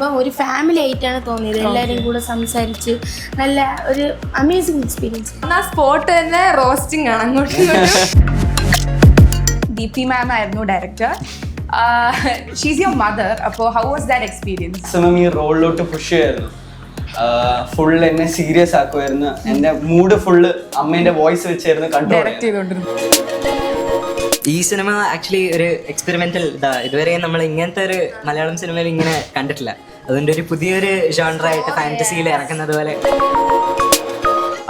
ഒരു ഫാമിലി ആയിട്ടാണ് തോന്നിയത്. എല്ലാവരും കൂടെ സംസാരിച്ച് നല്ല ഒരു അമേസിങ് എക്സ്പീരിയൻസ്. ആ സ്പോട്ട് തന്നെ റോസ്റ്റിംഗ് ആണ്. അങ്ങോട്ടും ദീപ്തി മാം ആയിരുന്നു ഡയറക്ടർ. She's your mother. അപ്പോൾ ഹൗ വാസ് ദാറ്റ് എക്സ്പീരിയൻസ്? ഈ റോളിലോട്ട് പുഷ് ചെയ്യായിരുന്നു. ഫുൾ എന്നെ സീരിയസ് ആക്കുമായിരുന്നു. എൻ്റെ മൂഡ് ഫുള്ള് അമ്മേൻ്റെ വോയിസ് വെച്ചായിരുന്നു കൺട്രോൾ ചെയ്തുകൊണ്ടിരുന്നു. ഈ സിനിമ ആക്ച്വലി ഒരു എക്സ്പെരിമെന്റൽ ഇതുവരെ നമ്മൾ ഇങ്ങനത്തെ ഒരു മലയാളം സിനിമയിൽ ഇങ്ങനെ കണ്ടിട്ടില്ല. അതുകൊണ്ട് ഒരു പുതിയൊരു ജോൺറായിട്ട് ഫാന്റസിയിൽ ഇറക്കുന്നത് പോലെ.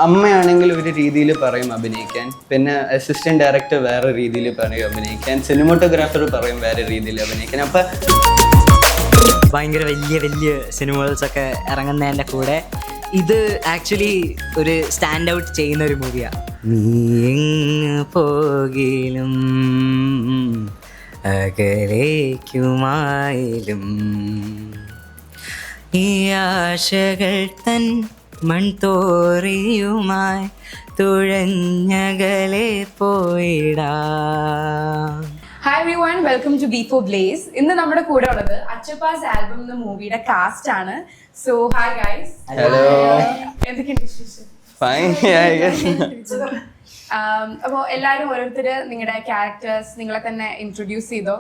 അമ്മയാണെങ്കിൽ ഒരു രീതിയിൽ പറയും അഭിനയിക്കാൻ, പിന്നെ അസിസ്റ്റന്റ് ഡയറക്ടർ വേറെ രീതിയിൽ പറയും അഭിനയിക്കാൻ, സിനിമാറ്റോഗ്രാഫർ പറയും വേറെ രീതിയിൽ അഭിനയിക്കാൻ. അപ്പം ഭയങ്കര വലിയ വലിയ സിനിമകൾസ് ഒക്കെ ഇറങ്ങുന്നതിൻ്റെ കൂടെ ഇത് ആക്ച്വലി ഒരു സ്റ്റാൻഡ് ഔട്ട് ചെയ്യുന്ന ഒരു മൂവിയാണ്. നീ എങ്ങ് പോകിലും അകലേക്കുമായാലും ഈ ആശകൾ തൻ മൺതോറിയുമായി തുഴഞ്ഞകലെ പോയിടാ. ഹായ് എവരിവൺ, വെൽക്കം ടു ബി4 ബ്ലേസ്. ഇന്ന് നമ്മുടെ കൂടെ ഉള്ളത് അച്ചപ്പാസ് ആൽബം എന്ന മൂവിയുടെ കാസ്റ്റ് ആണ്. So hi guys. ഹലോ. എന്തൊക്കെയുണ്ട് വിശേഷം? ഫൈൻ. അപ്പോൾ എല്ലാവരും ഓരോരുത്തര് നിങ്ങളുടെ ക്യാരക്ടേഴ്സ് നിങ്ങളെ തന്നെ ഇൻട്രൊഡ്യൂസ് ചെയ്തോ.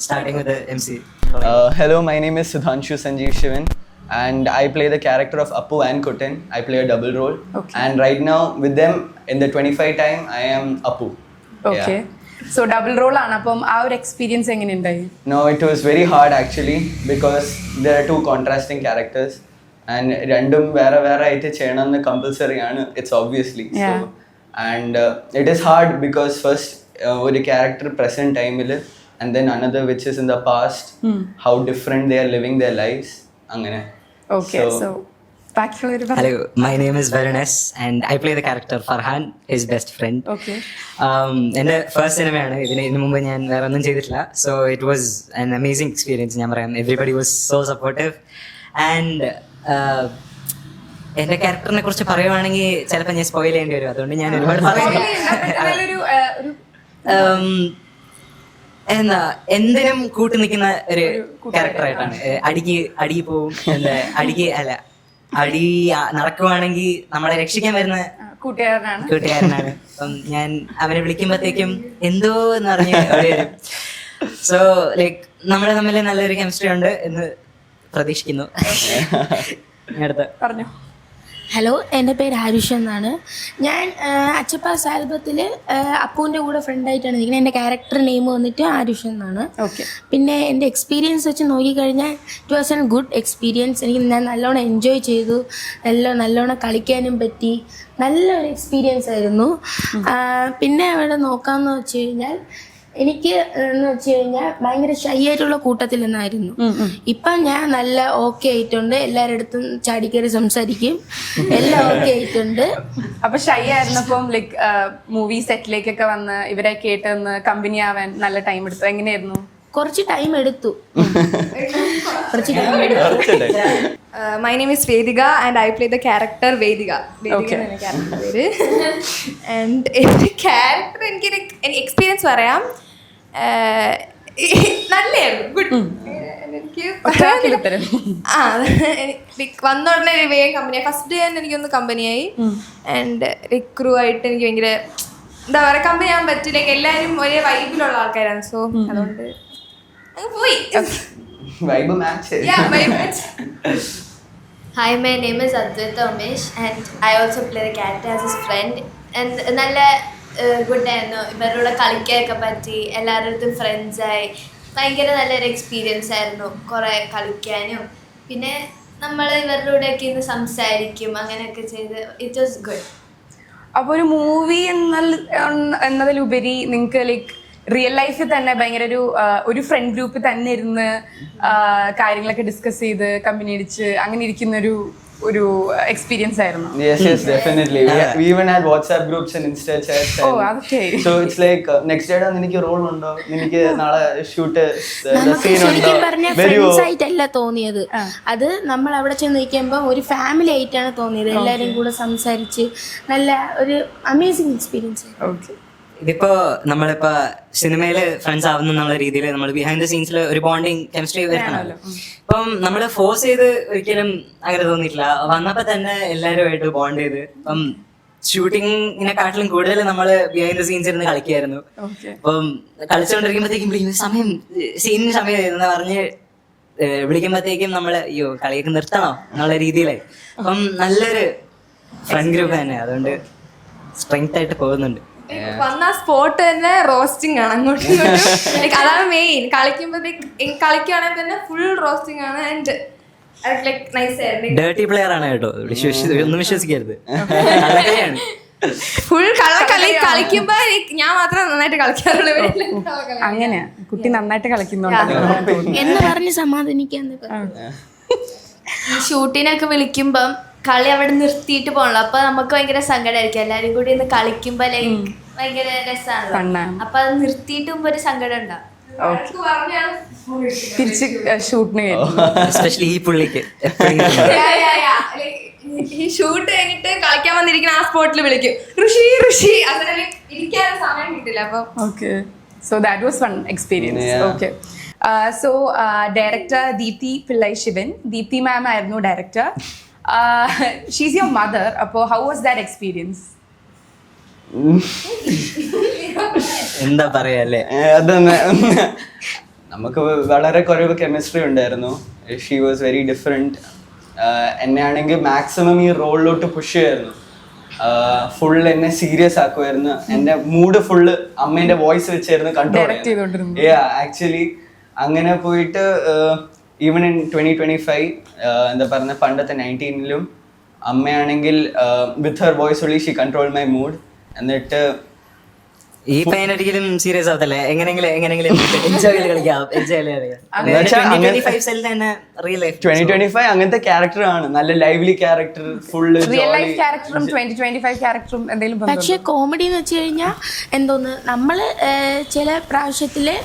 Starting with MC. Hello, my name is Sudhanshu Sanjeev Shivan and I play the character of Appu and Kutin. I play a double role. Okay. And right now with them in the 25 time I am Appu. Okay. So double role ആണ്. അപ്പം ആ ഒരു experience എങ്ങനെയുണ്ടായി? No, it was very hard actually because there are two contrasting characters and രണ്ടും വേറെ വേറെ ആയിട്ട് ചെയ്യണമെന്ന് കമ്പൽസറി ആണ്. It's obviously Yeah. so and it is hard because first ഒരു character present ടൈമിൽ and then another which is in the past, how different they are living their lives. അങ്ങനെ. Okay. So ബാക്കിയുള്ളവർ Hello, my name is Varunas and I play the character Farhan, his best friend. Okay. എൻ്റെ first സിനിമയാണ്. ഇതിനു മുമ്പ് ഞാൻ വേറെ ഒന്നും ചെയ്തിട്ടില്ല. So it was an amazing experience. ഞാൻ പറയാം, everybody was so supportive. And എൻ്റെ ക്യാരക്ടറിനെ കുറിച്ച് പറയുവാണെങ്കിൽ ചിലപ്പോൾ ഞാൻ സ്പോയിൽ ചെയ്യേണ്ടി വരും. അതുകൊണ്ട് ഞാൻ ഒരുപാട് എന്താ എന്തിനും കൂട്ടു നിൽക്കുന്ന ഒരു ക്യാരക്ടറായിട്ടാണ്. അടിക്ക് പോവും. എന്താ അടി നടക്കുവാണെങ്കിൽ നമ്മളെ രക്ഷിക്കാൻ വരുന്ന കൂട്ടുകാരനാണ്. അപ്പം ഞാൻ അവനെ വിളിക്കുമ്പോഴത്തേക്കും എന്തോ എന്ന് പറഞ്ഞ് വരും. സോ ലൈക്ക് നമ്മുടെ തമ്മിൽ നല്ലൊരു കെമിസ്ട്രി ഉണ്ട് എന്ന് പ്രതീക്ഷിക്കുന്നു. അടുത്ത പറഞ്ഞോ. ഹലോ, എൻ്റെ പേര് ആരുഷ് എന്നാണ്. ഞാൻ അച്ചപ്പാസ് ആൽബത്തിൽ അപ്പുവിൻ്റെ കൂടെ ഫ്രണ്ടായിട്ടാണ് നിൽക്കുന്നത്. എൻ്റെ ക്യാരക്ടർ നെയിം വന്നിട്ട് ആരുഷ് എന്നാണ്. ഓക്കെ. പിന്നെ എൻ്റെ എക്സ്പീരിയൻസ് വെച്ച് നോക്കിക്കഴിഞ്ഞാൽ it was an good experience. ഞാൻ നല്ലോണം എൻജോയ് ചെയ്തു. നല്ലോണം കളിക്കാനും പറ്റി. നല്ലൊരു എക്സ്പീരിയൻസ് ആയിരുന്നു. പിന്നെ അവിടെ നോക്കാമെന്ന് വെച്ച് കഴിഞ്ഞാൽ എനിക്ക് ഭയങ്കര ഷൈ ആയിട്ടുള്ള കൂട്ടത്തിൽ നിന്നായിരുന്നു. ഇപ്പം ഞാൻ നല്ല ഓക്കെ ആയിട്ടുണ്ട്. എല്ലാവരുടെ അടുത്തും ചാടിക്കയറി സംസാരിക്കും. എല്ലാം ഓക്കെ ആയിട്ടുണ്ട്. അപ്പൊ ഷൈ ആയിരുന്നപ്പം ലൈക്ക് മൂവി സെറ്റിലേക്കൊക്കെ വന്ന് ഇവരെ കേട്ടെന്ന് കമ്പനി ആവാൻ നല്ല ടൈം എടുത്തു. എങ്ങനെയായിരുന്നു? കുറച്ച് ടൈം എടുത്തു. My name is Vedika and I play the character Vedika. Okay. And എൻ്റെ ക്യാരക്ടർ എനിക്ക് എക്സ്പീരിയൻസ് പറയാം. നല്ലായിരുന്നു. ഗുഡ്. എനിക്ക് വന്ന ഉടനെ വേഗം കമ്പനിയായി. ഫസ്റ്റ് ഡേ തന്നെ എനിക്കൊന്ന് കമ്പനിയായി. ആൻഡ് ക്രൂ ആയിട്ട് എനിക്ക് ഭയങ്കര എന്താ പറയുക, കമ്പനി ആവാൻ പറ്റില്ല. എല്ലാവരും ഒരേ വൈബിലുള്ള ആൾക്കാരാണ്. സോ അതുകൊണ്ട് അങ്ങ് പോയി. Hi, my name is Advaita Umesh and I also play the character as his friend. And നല്ല ഗുഡ് ആയിരുന്നു. ഇവരുടെ കളിക്കാനൊക്കെ പറ്റി. എല്ലാവരുടെ അടുത്തും ഫ്രണ്ട്സായി. ഭയങ്കര നല്ലൊരു എക്സ്പീരിയൻസ് ആയിരുന്നു. കുറേ കളിക്കാനും പിന്നെ നമ്മൾ ഇവരുടെ കൂടെയൊക്കെ ഇന്ന് സംസാരിക്കും. അങ്ങനെയൊക്കെ ചെയ്ത് ഇറ്റ് വാസ് ഗുഡ്. അപ്പോൾ ഒരു മൂവി എന്നതിലുപരി നിങ്ങൾക്ക് ലൈക്ക് റിയൽ ലൈഫിൽ തന്നെ ഭയങ്കര ഒരു ഫ്രണ്ട് ഗ്രൂപ്പിൽ തന്നെ ഇരുന്ന് കാര്യങ്ങളൊക്കെ ഡിസ്കസ് ചെയ്ത് കമ്പനി അടിച്ച് അങ്ങനെ ഇരിക്കുന്ന ഒരു എക്സ്പീരിയൻസ് ആയിരുന്നു. Yes, definitely. We even had WhatsApp groups and Insta chats. Okay. So it's like next day നിനക്ക് റോൾ ഉണ്ടോ, നിനക്ക് നാളെ ഷൂട്ട് സീൻ ഉണ്ടോ, ശരിക്കും പറഞ്ഞ ഫ്രണ്ട്സ് ആയിട്ടല്ല തോന്നിയത്. അത് നമ്മൾ അവിടെ ചെന്ന് നിൽക്കുമ്പോൾ ഒരു ഫാമിലി ആയിട്ടാണ് തോന്നിയത്. എല്ലാവരും കൂടെ സംസാരിച്ച് നല്ല ഒരു അമേസിങ് എക്സ്പീരിയൻസ്. ഓക്കെ. ഇതിപ്പോ നമ്മളിപ്പോ സിനിമയില് ഫ്രണ്ട്സ് ആവുന്ന എന്നുള്ള രീതിയിൽ നമ്മൾ ബിഹൈൻഡ് ദ സീൻസിൽ ഒരു ബോണ്ടിങ് കെമിസ്ട്രി വരുന്നല്ലോ. ഇപ്പം നമ്മൾ ഫോഴ്സ് ചെയ്ത് ഒരിക്കലും അങ്ങനെ തോന്നിയിട്ടില്ല. വന്നപ്പോ തന്നെ എല്ലാവരുമായിട്ട് ബോണ്ട് ചെയ്ത് ഇപ്പം ഷൂട്ടിങ്ങിനെക്കാട്ടിലും കൂടുതൽ നമ്മള് ബിഹൈൻഡ് ദ സീൻസ് ഇരുന്ന് കളിക്കായിരുന്നു. അപ്പം കളിച്ചുകൊണ്ടിരിക്കുമ്പോഴത്തേക്കും സമയം സീനിന് സമയം എന്ന് പറഞ്ഞ് വിളിക്കുമ്പോഴത്തേക്കും നമ്മള് അയ്യോ കളിയൊക്കെ നിർത്തണോ എന്നുള്ള രീതിയിലായി. അപ്പം നല്ലൊരു ഫ്രണ്ട് ഗ്രൂപ്പ് തന്നെ, അതുകൊണ്ട് സ്ട്രെങ്ത് ആയിട്ട് പോകുന്നുണ്ട്. വന്ന സ്പോട്ട് തന്നെ റോസ്റ്റിംഗ് ആണ് അങ്ങോട്ടും ഇങ്ങോട്ടും. Like അതാണ് മെയിൻ. കളിക്കുകയാണെങ്കിൽ തന്നെ ഫുൾ റോസ്റ്റിംഗ് ആണ്. ആൻഡ് ലൈക് നൈസ് ആയിരുന്നു. ഡേർട്ടി പ്ലെയർ ആണ് കേട്ടോ, ഒന്നും വിശ്വസിക്കരുത്. ഫുൾ കള്ളക്കളി കളിക്കുമ്പോ ഞാൻ മാത്രം നന്നായിട്ട് കളിക്കാറുള്ളൂ. അങ്ങനെയാ, കുട്ടി നന്നായിട്ട് കളിക്കുന്നുണ്ട് എന്ന് പറഞ്ഞ് സമാധാനിക്കാൻ ഈ ഷൂട്ടിനൊക്കെ വിളിക്കുമ്പം കളി അവിടെ നിർത്തിയിട്ട് പോകണല്ലോ. അപ്പൊ നമുക്ക് ഭയങ്കര സങ്കടമായിരിക്കും. എല്ലാരും കൂടി ഒന്ന് കളിക്കുമ്പോ ലൈക്ക് ഭയങ്കര രസമാണല്ലോ. അപ്പൊ അത് നിർത്തിയിട്ട് മുമ്പ് ഒരു സങ്കടം ഉണ്ടാവും. തിരിച്ച് ഷൂട്ടിന് എസ്പെഷ്യലി ഈ പുള്ളിക്ക് ഈ ഷൂട്ട് കഴിഞ്ഞിട്ട് കളിക്കാൻ വന്നിരിക്കുന്ന ആ സ്പോട്ടിൽ വിളിക്കും ഋഷി അങ്ങനെ ഇരിക്കാൻ സമയം കിട്ടില്ല. അപ്പൊ okay, so that was fun experience. Okay, so director Deepti Pillai Sivan, Deepti ma'am ആയിരുന്നു ഡയറക്ടർ. She's your mother. അപ്പോൾ ഹൗ വാസ് ദാറ്റ് എക്സ്പീരിയൻസ്? എന്താ പറയാ അല്ലേ, അതന്നെ നമുക്ക് വളരെ കുറവ് കെമിസ്ട്രി ഉണ്ടായിരുന്നു. She was very different. എന്നെ ആണെങ്കിൽ മാക്സിമം ഈ റോളിലോട്ട് പുഷ് ചെയ്യായിരുന്നു. ഫുൾ എന്നെ സീരിയസ് ആക്കുമായിരുന്നു. എൻ്റെ മൂഡ് ഫുള്ള് അമ്മേൻ്റെ വോയിസ് വെച്ചായിരുന്നു കൺട്രോൾ ചെയ്യുന്നത്. ആക്ച്വലി അങ്ങനെ പോയിട്ട് ഈവൻ ഇൻ 2025 എന്താ പറഞ്ഞ പണ്ടത്തെ 19ലും അമ്മയാണെങ്കിൽ with her voice only she control my mood. എന്നിട്ട് ഈ പയ്യൻ ഒരിക്കലും സീരിയസ് ആവത്തില്ലേ, എങ്ങനെങ്കിലും എൻജോയ് കളിക്കാം. 2025 അങ്ങനത്തെ ക്യാരക്ടർ ആണ്, നല്ല lively character, full real life ക്യാരക്ടറും 2025 ക്യാരക്ടറും എന്തെങ്കിലും പക്ഷെ കോമഡി എന്ന് വെച്ച് കഴിഞ്ഞാൽ എന്തോന്ന് നമ്മൾ ചില പ്രാവശ്യത്തില്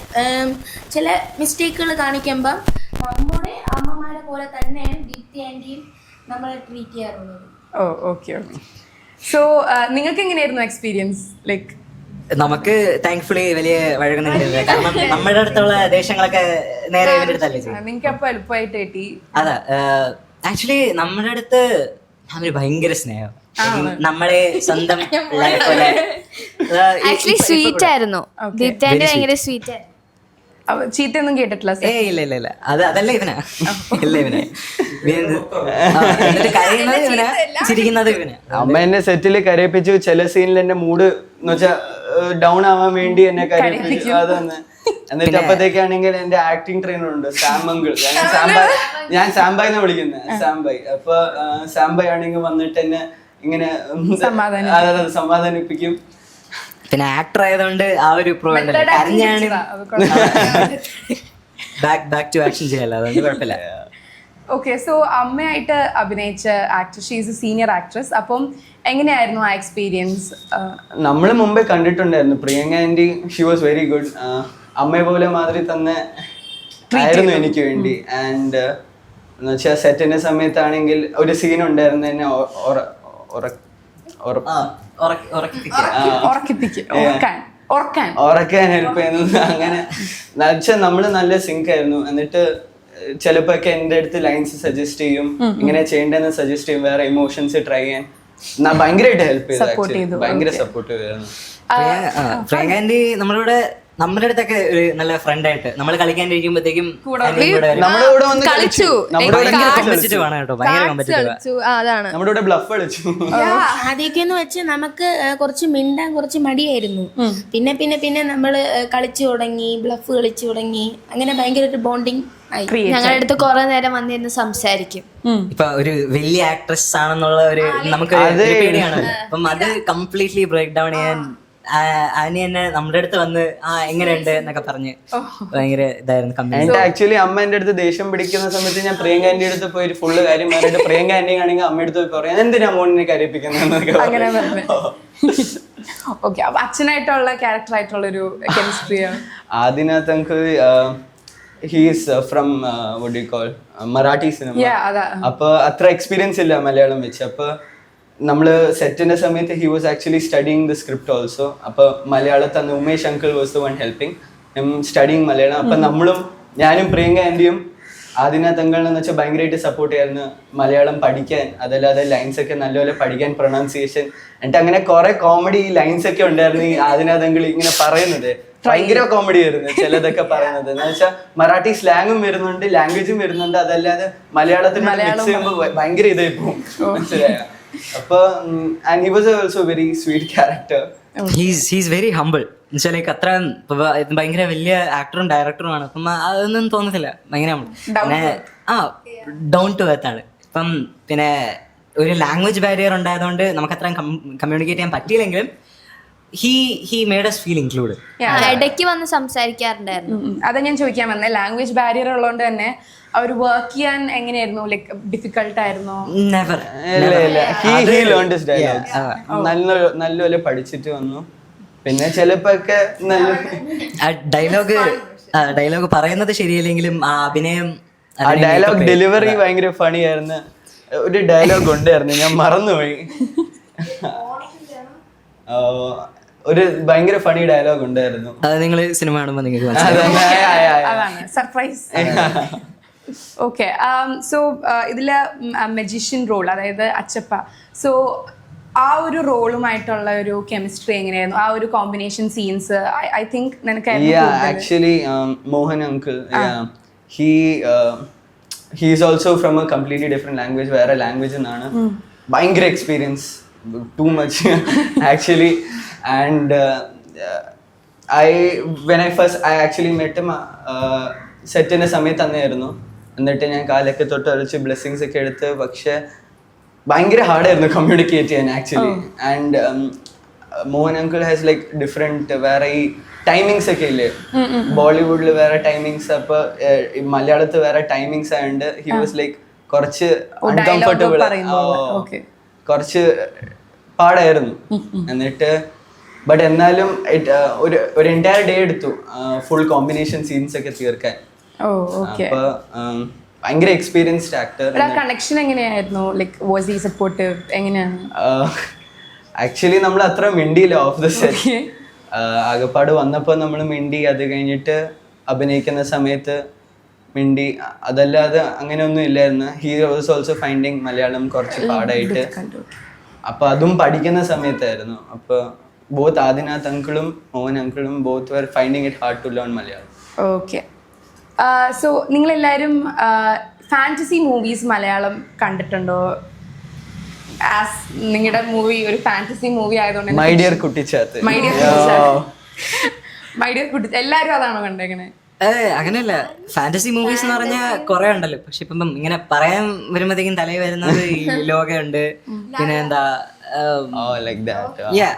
ചില മിസ്റ്റേക്കുകൾ കാണിക്കുമ്പം നമ്മുടെ അമ്മമാരെ പോലെ തന്നെയാണ് ദീപ്തി ആൻറ്റിയും നമ്മളെ ട്രീറ്റ് ചെയ്യാറുള്ളത്. ഓ ഓക്കെ ഓക്കെ. സോ നിങ്ങൾക്ക് എങ്ങനെയായിരുന്നു എക്സ്പീരിയൻസ്? ലൈക്ക് നമുക്ക് താങ്ക്ഫുള്ളി വലിയ വഴക്കൊന്നും കിട്ടില്ല, കാരണം നമ്മുടെ അടുത്തുള്ള ദേശങ്ങളൊക്കെ നേരെ ഇവരുടെ അടുത്തല്ലേ ചെയ്യും. നിങ്ങൾക്ക് അപ്പൊ എളുപ്പമായിട്ട് കിട്ടി. അതാ ആക്ച്വലി നമ്മുടെ അടുത്ത് അവര് ഭയങ്കര സ്നേഹം, നമ്മളെ സ്വന്തം പോലെ. ആക്ച്വലി സ്വീറ്റ് ആയിരുന്നു, ദീപ്തി ആൻറ്റി ഭയങ്കര സ്വീറ്റ് ആയിരുന്നു. ചീത്തയൊന്നും കേട്ടിട്ടില്ല? ഇല്ല അതല്ല ഇവനാ, ഇല്ല ഇവനെ എന്നിട്ട് കരയുന്നത് ഇവനാ, ചിരിക്കുന്നത് ഇവനാ. അമ്മ എന്നെ സെറ്റിൽ കരയിപ്പിച്ചു. ചില സീനിൽ എന്റെ മൂഡ് എന്ന് വെച്ചാൽ ഡൗൺ ആവാൻ വേണ്ടി എന്നെ കരയിപ്പിച്ചു. അതൊന്ന് എന്നിട്ട് അപ്പത്തേക്കാണെങ്കിൽ എന്റെ ആക്ടിങ് ട്രെയിനർ ഉണ്ട് സാമങ്കിൾ, ഞാൻ സാംബായി എന്നാ വിളിക്കുന്നത്, സാംബായി. അപ്പൊ സാംബായി ആണെങ്കിൽ വന്നിട്ട് എന്നെ ഇങ്ങനെ സമാധാനിപ്പിക്കും. പിന്നെ ആക്ടർ ആയതുകൊണ്ട് ആ ഒരു കരഞ്ഞാണ് ബാക്ക് ടു ആക്ഷൻ ചെയ്യാലോ, അതുകൊണ്ട് കുഴപ്പമില്ല. ഓക്കെ, സോ അമ്മയായിട്ട് അഭിനയിച്ച actor, she's a senior actress. അപ്പം എങ്ങനെയായിരുന്നു ആ എക്സ്പീരിയൻസ്? നമ്മൾ മുമ്പേ കണ്ടിട്ടുണ്ടായിരുന്നു Priyanka aunty. She was very good. അമ്മയെ പോലെ മാതിരി തന്നെ ആയിരുന്നു എനിക്ക് വേണ്ടി. ആൻഡ് എന്ന് വെച്ചാൽ സെറ്റിന്റെ സമയത്താണെങ്കിൽ ഒരു സീൻ ഉണ്ടായിരുന്നു, എന്നെ ഉറക്കാൻ ഹെൽപ്പ് ചെയ്യുന്നത്. അങ്ങനെ വെച്ചാൽ നമ്മള് നല്ല സിങ്ക് ആയിരുന്നു. എന്നിട്ട് ചിലപ്പോ ഒക്കെ എന്റെ അടുത്ത് ലൈൻസ് സജസ്റ്റ് ചെയ്യും, ഇങ്ങനെ ചെയ്യേണ്ടതെന്ന് സജസ്റ്റ് ചെയ്യും, വേറെ ഇമോഷൻസ് ട്രൈ ചെയ്യാൻ ഭയങ്കരമായിട്ട് ഹെൽപ്പ് ചെയ്തു. ഭയങ്കര സപ്പോർട്ടീവ് ആയിരുന്നു. പ്രിയങ്ക ആൻറ്റി നമ്മളിവിടെ നമ്മുടെ അടുത്തൊക്കെ ഒരു നല്ല ഫ്രണ്ട് ആയിട്ട് നമ്മൾ കളിക്കാനിരിക്കുമ്പോഴത്തേക്കും നമ്മുടെ കൂടെ വന്ന് കളിച്ചു. നമ്മുടെ കൂടെ ബ്ലഫ് കളിച്ചു. ആദ്യമൊക്കെന്ന് വെച്ച് നമുക്ക് കുറച്ച് മിണ്ടാൻ കുറച്ച് മടിയായിരുന്നു. പിന്നെ പിന്നെ പിന്നെ നമ്മള് കളിച്ചു തുടങ്ങി, ബ്ലഫ് കളിച്ചു തുടങ്ങി. അങ്ങനെ ഭയങ്കര ഒരു ബോണ്ടിങ് ആയി. ഞങ്ങളുടെ അടുത്ത് കുറെ നേരം വന്നിരുന്ന് സംസാരിക്കും. ഇപ്പൊ ഒരു വലിയ ആക്ട്രസ് ആണെന്നുള്ള ഒരു നമുക്ക് പേടിയാണ്. അപ്പം അത് കംപ്ലീറ്റ്ലി ബ്രേക്ക് ഡൗൺ ചെയ്യാൻ ആനി തന്നെ നമ്മുടെ അടുത്ത് വന്ന് എങ്ങനെയുണ്ട് എന്നൊക്കെ പറഞ്ഞ് ഭയങ്കര ഇതായിരുന്നു കമ്പനി. ആക്ച്വലി അമ്മ എന്റെ അടുത്ത് ദേഷ്യം പിടിക്കുന്ന സമയത്ത് ഞാൻ പ്രിയങ്ക ആന്റിയുടെ അടുത്ത് പോയി ഫുള്ള് കാര്യം പറഞ്ഞിട്ട് പ്രിയങ്ക ആന്റി ആണെങ്കിൽ അമ്മയുടെ അടുത്ത് പോയി പറയാം എന്തിനാ മോണിനെ കരയിപ്പിക്കുന്നതൊക്കെ. ഓക്കെ, അപ്പൊ അച്ഛനായിട്ടുള്ള ക്യാരക്ടർ ആയിട്ടുള്ള ഒരു കെമിസ്ട്രിയാണ് അതിനകത്ത് നമുക്ക് ഹീസ് ഫ്രം മറാഠി സിനിമ. അപ്പൊ അത്ര എക്സ്പീരിയൻസ് ഇല്ല മലയാളം വെച്ച്. അപ്പൊ നമ്മള് സെറ്റിന്റെ സമയത്ത് he was actually studying the script also. അപ്പൊ മലയാളത്തിൽ അന്ന് Umesh uncle was the one helping studying Malayalam. അപ്പൊ നമ്മളും ഞാനും പ്രിയങ്ക ആൻറ്റിയും ആദിന തങ്കൾ എന്ന് വെച്ചാൽ ഭയങ്കരമായിട്ട് സപ്പോർട്ട് ചെയ്യായിരുന്നു മലയാളം പഠിക്കാൻ. അതല്ലാതെ ലൈൻസ് ഒക്കെ നല്ലപോലെ പഠിക്കാൻ, പ്രൊണൗൺസിയേഷൻ. എന്നിട്ട് അങ്ങനെ കുറെ കോമഡി ലൈൻസ് ഒക്കെ ഉണ്ടായിരുന്നു ഈ ആദിന തങ്കൾ ഇങ്ങനെ പറയുന്നത്. ഭയങ്കര കോമഡി ആയിരുന്നു ചിലതൊക്കെ പറയുന്നത്. എന്ന് വെച്ചാൽ മറാഠി സ്ലാങ്ങും വരുന്നുണ്ട്, ലാംഗ്വേജും വരുന്നുണ്ട്. അതല്ലാതെ മലയാളത്തിൽ മിക്സ് ചെയ്യുമ്പോൾ ഭയങ്കര ഇതായി പോകും, മനസ്സിലായോ? അപ്പൊ and he was also very sweet character. He's very humble. എന്നുവെച്ചാൽ ലൈക്ക് അത്ര ഭയങ്കര വലിയ ആക്ടറും ഡയറക്ടറും ആണ്. അപ്പം അതൊന്നും തോന്നത്തില്ല. ഭയങ്കര പിന്നെ ഡൗൺ ടു എർത്ത് ആണ്. ഇപ്പം പിന്നെ ഒരു ലാംഗ്വേജ് ബാരിയർ ഉണ്ടായതുകൊണ്ട് നമുക്ക് അത്രയും കമ്മ്യൂണിക്കേറ്റ് ചെയ്യാൻ പറ്റിയില്ലെങ്കിലും he made us feel included. ഇടയ്ക്ക് വന്ന് സംസാരിക്കാറുണ്ടായിരുന്നു. അതാ ഞാൻ ചോദിക്കാൻ വന്നേ, ലാംഗ്വേജ് ബാരിയർ ഉള്ളതുകൊണ്ട് തന്നെ അവർ വർക്ക് ചെയ്യാൻ എങ്ങനെയായിരുന്നു? ലൈക്ക് ഡിഫിക്കൽട്ട് ആയിരുന്നോ? Never. He learned his dialogues. നല്ലപോലെ പഠിച്ചിട്ട് വന്നു. പിന്നെ ചിലപ്പോഴൊക്കെ നല്ല ഡയലോഗ് പറയുന്നത് ശരിയല്ലെങ്കിലും ആ അഭിനയം, ആ ഡയലോഗ് ഡെലിവറി ഭയങ്കര ഫണി ആയിരുന്നു. ഒരു ഡയലോഗ് ഉണ്ടായിരുന്നു, ഞാൻ മറന്നുപോയി. ഒരു ഭയങ്കര ഫണി ഡയലോഗ് ഉണ്ടായിരുന്നു. അത് നിങ്ങൾ സിനിമ കാണുമ്പോൾ നിങ്ങൾക്ക് അതാണ് സർപ്രൈസ്. ഓക്കെ, സോ ഇതിലെ മജീഷ്യൻ റോൾ, അതായത് അച്ചപ്പ, സോ ആ ഒരു റോളുമായിട്ടുള്ള ഒരു കെമിസ്ട്രി എങ്ങനെയായിരുന്നു? ആ ഒരു കോമ്പിനേഷൻ സീൻസ് ഐ തിങ്ക് നിനക്ക് actually Mohan uncle he is also from a completely different language, വേറെ ലാംഗ്വേജ് എന്നാണ്. ഭയങ്കര experience, too much actually. And when I actually met him സെറ്റിന്റെ സമയത്ത് തന്നെയായിരുന്നു. എന്നിട്ട് ഞാൻ കാലൊക്കെ തൊട്ട് അടിച്ച് ബ്ലെസ്സിങ്സ് ഒക്കെ എടുത്ത്. പക്ഷെ ഭയങ്കര ഹാർഡായിരുന്നു കമ്മ്യൂണിക്കേറ്റ് ചെയ്യാൻ actually. And Mohan uncle has like different വേറെ ഈ ടൈമിങ്സ് ഒക്കെ ഇല്ലേ, ബോളിവുഡിൽ വേറെ ടൈമിങ്സ്, അപ്പൊ മലയാളത്തിൽ വേറെ ടൈമിങ്സ് ആയതുകൊണ്ട് ഹി വാസ് ലൈക്ക് കുറച്ച് അൺകംഫർട്ടബിൾ, കുറച്ച് പാടായിരുന്നു. എന്നിട്ട് ബട്ട് എന്നാലും ഒരു എൻറ്റയർ ഡേ എടുത്തു ഫുൾ കോമ്പിനേഷൻ സീൻസ് ഒക്കെ തീർക്കാൻ. അപ്പൊ ഭയങ്കര എക്സ്പീരിയൻസ്ഡ് ആക്ടർ. കണക്ഷൻ എങ്ങനെയായിരുന്നു? Like was he supportive? എങ്ങനെയാണ്? ആക്ച്വലി നമ്മൾ അത്ര മിണ്ടിയില്ല ഓഫ് ദ സെറ്റ്. ആകപ്പാട് വന്നപ്പോൾ നമ്മൾ മിണ്ടി, അത് കഴിഞ്ഞിട്ട് അഭിനയിക്കുന്ന സമയത്ത് മിണ്ടി, അതല്ലാതെ അങ്ങനെയൊന്നും ഇല്ലായിരുന്നു. He was also finding Malayalam കുറച്ച് പാടായിട്ട്. അപ്പൊ അതും പഠിക്കുന്ന സമയത്തായിരുന്നു. അപ്പൊ ബോത്ത് ആദിനാഥ് അങ്കിളും മോഹൻ അങ്കിളും both were finding it hard to learn Malayalam. Okay, so നിങ്ങളെല്ലാവരും ഫാന്റസി മൂവീസ് മലയാളം കണ്ടിട്ടുണ്ടോ? ആസ് നിങ്ങളുടെ മൂവി ഒരു ഫാന്റസി മൂവി ആയതുകൊണ്ട് മൈ ഡിയർ കുട്ടിച്ചാത്ത്, എല്ലാവരും അതാണോ കണ്ടേക്കണേ? അങ്ങനെയല്ല, ഫാന്റസി മൂവീസ് എന്ന് പറഞ്ഞാൽ കുറെ ഉണ്ടല്ലോ. പക്ഷെ ഇപ്പം ഇങ്ങനെ പറയാൻ വരുമ്പോഴത്തേക്കും തലയിൽ വരുന്നത് ഈ ലോകമുണ്ട്, പിന്നെ എന്താ